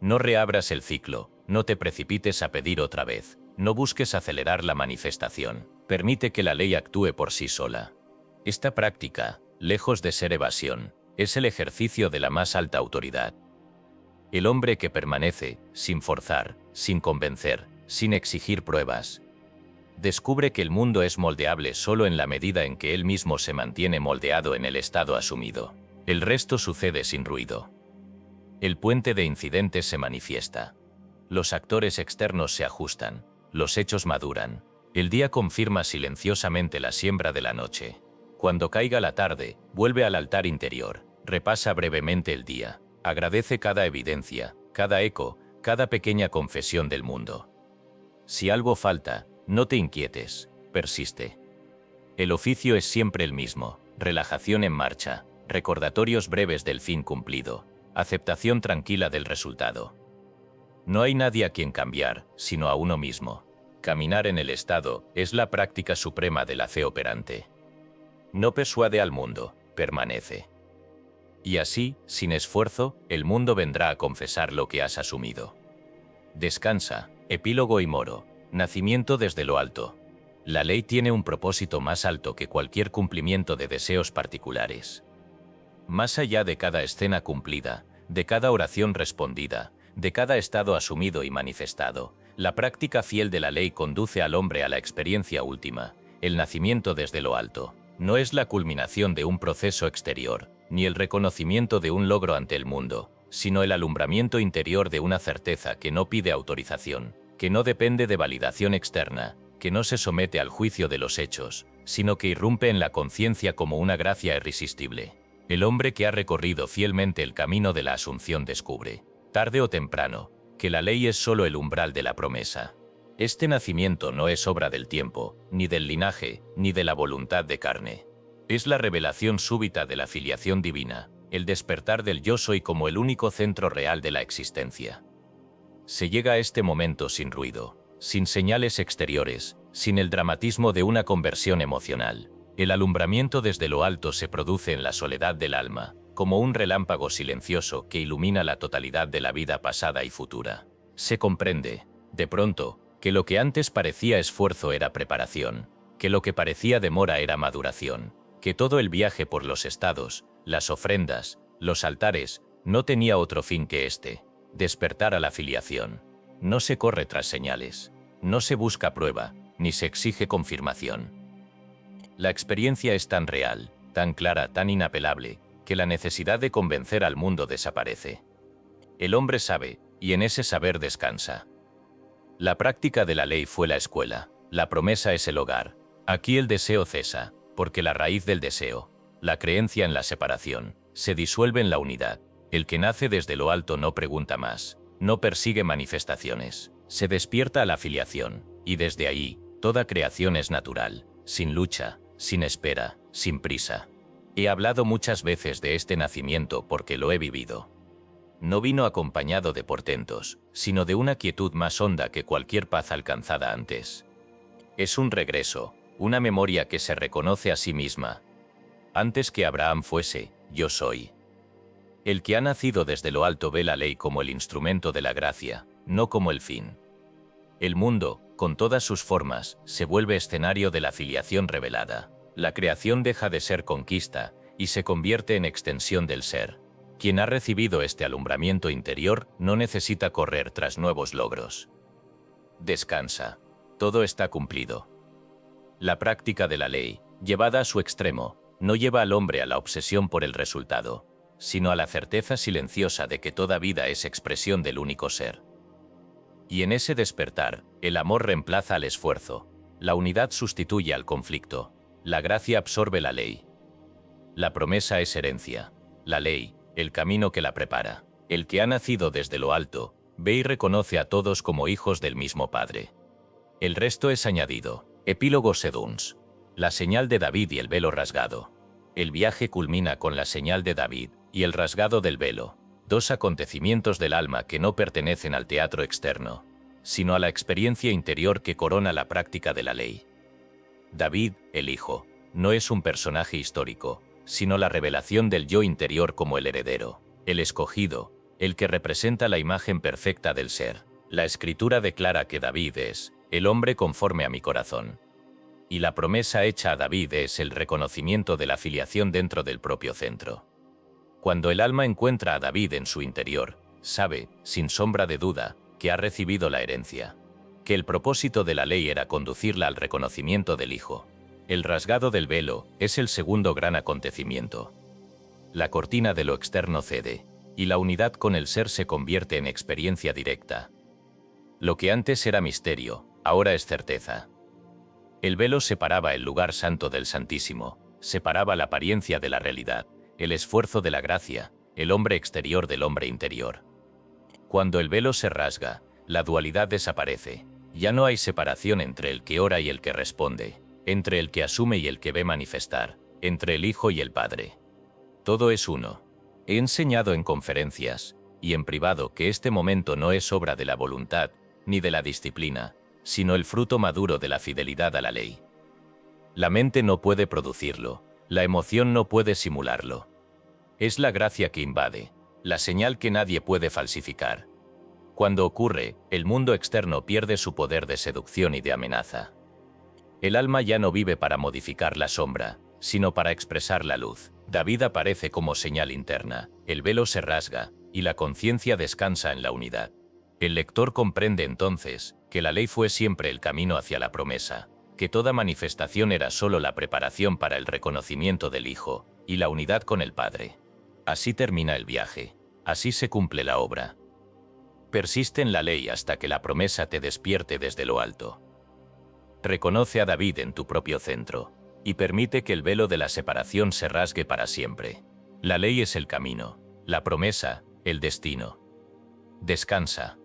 No reabras el ciclo, no te precipites a pedir otra vez, no busques acelerar la manifestación, permite que la ley actúe por sí sola. Esta práctica, lejos de ser evasión, es el ejercicio de la más alta autoridad. El hombre que permanece, sin forzar, sin convencer, sin exigir pruebas, descubre que el mundo es moldeable solo en la medida en que él mismo se mantiene moldeado en el estado asumido. El resto sucede sin ruido. El puente de incidentes se manifiesta. Los actores externos se ajustan, los hechos maduran. El día confirma silenciosamente la siembra de la noche. Cuando caiga la tarde, vuelve al altar interior, repasa brevemente el día, agradece cada evidencia, cada eco, cada pequeña confesión del mundo. Si algo falta, no te inquietes, persiste. El oficio es siempre el mismo, relajación en marcha, recordatorios breves del fin cumplido, aceptación tranquila del resultado. No hay nadie a quien cambiar, sino a uno mismo. Caminar en el estado es la práctica suprema de la fe operante. No persuade al mundo, permanece. Y así, sin esfuerzo, el mundo vendrá a confesar lo que has asumido. Descansa, epílogo y moro, nacimiento desde lo alto. La ley tiene un propósito más alto que cualquier cumplimiento de deseos particulares. Más allá de cada escena cumplida, de cada oración respondida, de cada estado asumido y manifestado, la práctica fiel de la ley conduce al hombre a la experiencia última, el nacimiento desde lo alto. No es la culminación de un proceso exterior, ni el reconocimiento de un logro ante el mundo, sino el alumbramiento interior de una certeza que no pide autorización, que no depende de validación externa, que no se somete al juicio de los hechos, sino que irrumpe en la conciencia como una gracia irresistible. El hombre que ha recorrido fielmente el camino de la Asunción descubre, tarde o temprano, que la ley es solo el umbral de la promesa. Este nacimiento no es obra del tiempo, ni del linaje, ni de la voluntad de carne. Es la revelación súbita de la filiación divina, el despertar del yo soy como el único centro real de la existencia. Se llega a este momento sin ruido, sin señales exteriores, sin el dramatismo de una conversión emocional. El alumbramiento desde lo alto se produce en la soledad del alma, como un relámpago silencioso que ilumina la totalidad de la vida pasada y futura. Se comprende, de pronto, que lo que antes parecía esfuerzo era preparación, que lo que parecía demora era maduración, que todo el viaje por los estados, las ofrendas, los altares, no tenía otro fin que este, despertar a la filiación. No se corre tras señales, no se busca prueba, ni se exige confirmación. La experiencia es tan real, tan clara, tan inapelable, que la necesidad de convencer al mundo desaparece. El hombre sabe, y en ese saber descansa. La práctica de la ley fue la escuela, la promesa es el hogar. Aquí el deseo cesa, porque la raíz del deseo, la creencia en la separación, se disuelve en la unidad. El que nace desde lo alto no pregunta más, no persigue manifestaciones, se despierta a la filiación, y desde ahí, toda creación es natural, sin lucha, sin espera, sin prisa. He hablado muchas veces de este nacimiento porque lo he vivido. No vino acompañado de portentos, sino de una quietud más honda que cualquier paz alcanzada antes. Es un regreso, una memoria que se reconoce a sí misma. Antes que Abraham fuese, yo soy. El que ha nacido desde lo alto ve la ley como el instrumento de la gracia, no como el fin. El mundo, con todas sus formas, se vuelve escenario de la filiación revelada. La creación deja de ser conquista y se convierte en extensión del ser. Quien ha recibido este alumbramiento interior no necesita correr tras nuevos logros. Descansa. Todo está cumplido. La práctica de la ley, llevada a su extremo, no lleva al hombre a la obsesión por el resultado, sino a la certeza silenciosa de que toda vida es expresión del único ser. Y en ese despertar, el amor reemplaza al esfuerzo, la unidad sustituye al conflicto, la gracia absorbe la ley. La promesa es herencia, la ley, el camino que la prepara. El que ha nacido desde lo alto, ve y reconoce a todos como hijos del mismo Padre. El resto es añadido. Epílogo Seduns. La señal de David y el velo rasgado. El viaje culmina con la señal de David y el rasgado del velo, dos acontecimientos del alma que no pertenecen al teatro externo, sino a la experiencia interior que corona la práctica de la ley. David, el hijo, no es un personaje histórico, sino la revelación del yo interior como el heredero, el escogido, el que representa la imagen perfecta del ser. La Escritura declara que David es el hombre conforme a mi corazón. Y la promesa hecha a David es el reconocimiento de la filiación dentro del propio centro. Cuando el alma encuentra a David en su interior, sabe, sin sombra de duda, que ha recibido la herencia, que el propósito de la ley era conducirla al reconocimiento del Hijo. El rasgado del velo es el segundo gran acontecimiento. La cortina de lo externo cede, y la unidad con el ser se convierte en experiencia directa. Lo que antes era misterio, ahora es certeza. El velo separaba el lugar santo del Santísimo, separaba la apariencia de la realidad, el esfuerzo de la gracia, el hombre exterior del hombre interior. Cuando el velo se rasga, la dualidad desaparece. Ya no hay separación entre el que ora y el que responde, entre el que asume y el que ve manifestar, entre el Hijo y el Padre. Todo es uno. He enseñado en conferencias y en privado que este momento no es obra de la voluntad ni de la disciplina, sino el fruto maduro de la fidelidad a la ley. La mente no puede producirlo, la emoción no puede simularlo. Es la gracia que invade, la señal que nadie puede falsificar. Cuando ocurre, el mundo externo pierde su poder de seducción y de amenaza. El alma ya no vive para modificar la sombra, sino para expresar la luz. David aparece como señal interna, el velo se rasga, y la conciencia descansa en la unidad. El lector comprende entonces que la ley fue siempre el camino hacia la promesa, que toda manifestación era solo la preparación para el reconocimiento del Hijo y la unidad con el Padre. Así termina el viaje, así se cumple la obra. Persiste en la ley hasta que la promesa te despierte desde lo alto. Reconoce a David en tu propio centro, y permite que el velo de la separación se rasgue para siempre. La ley es el camino, la promesa, el destino. Descansa.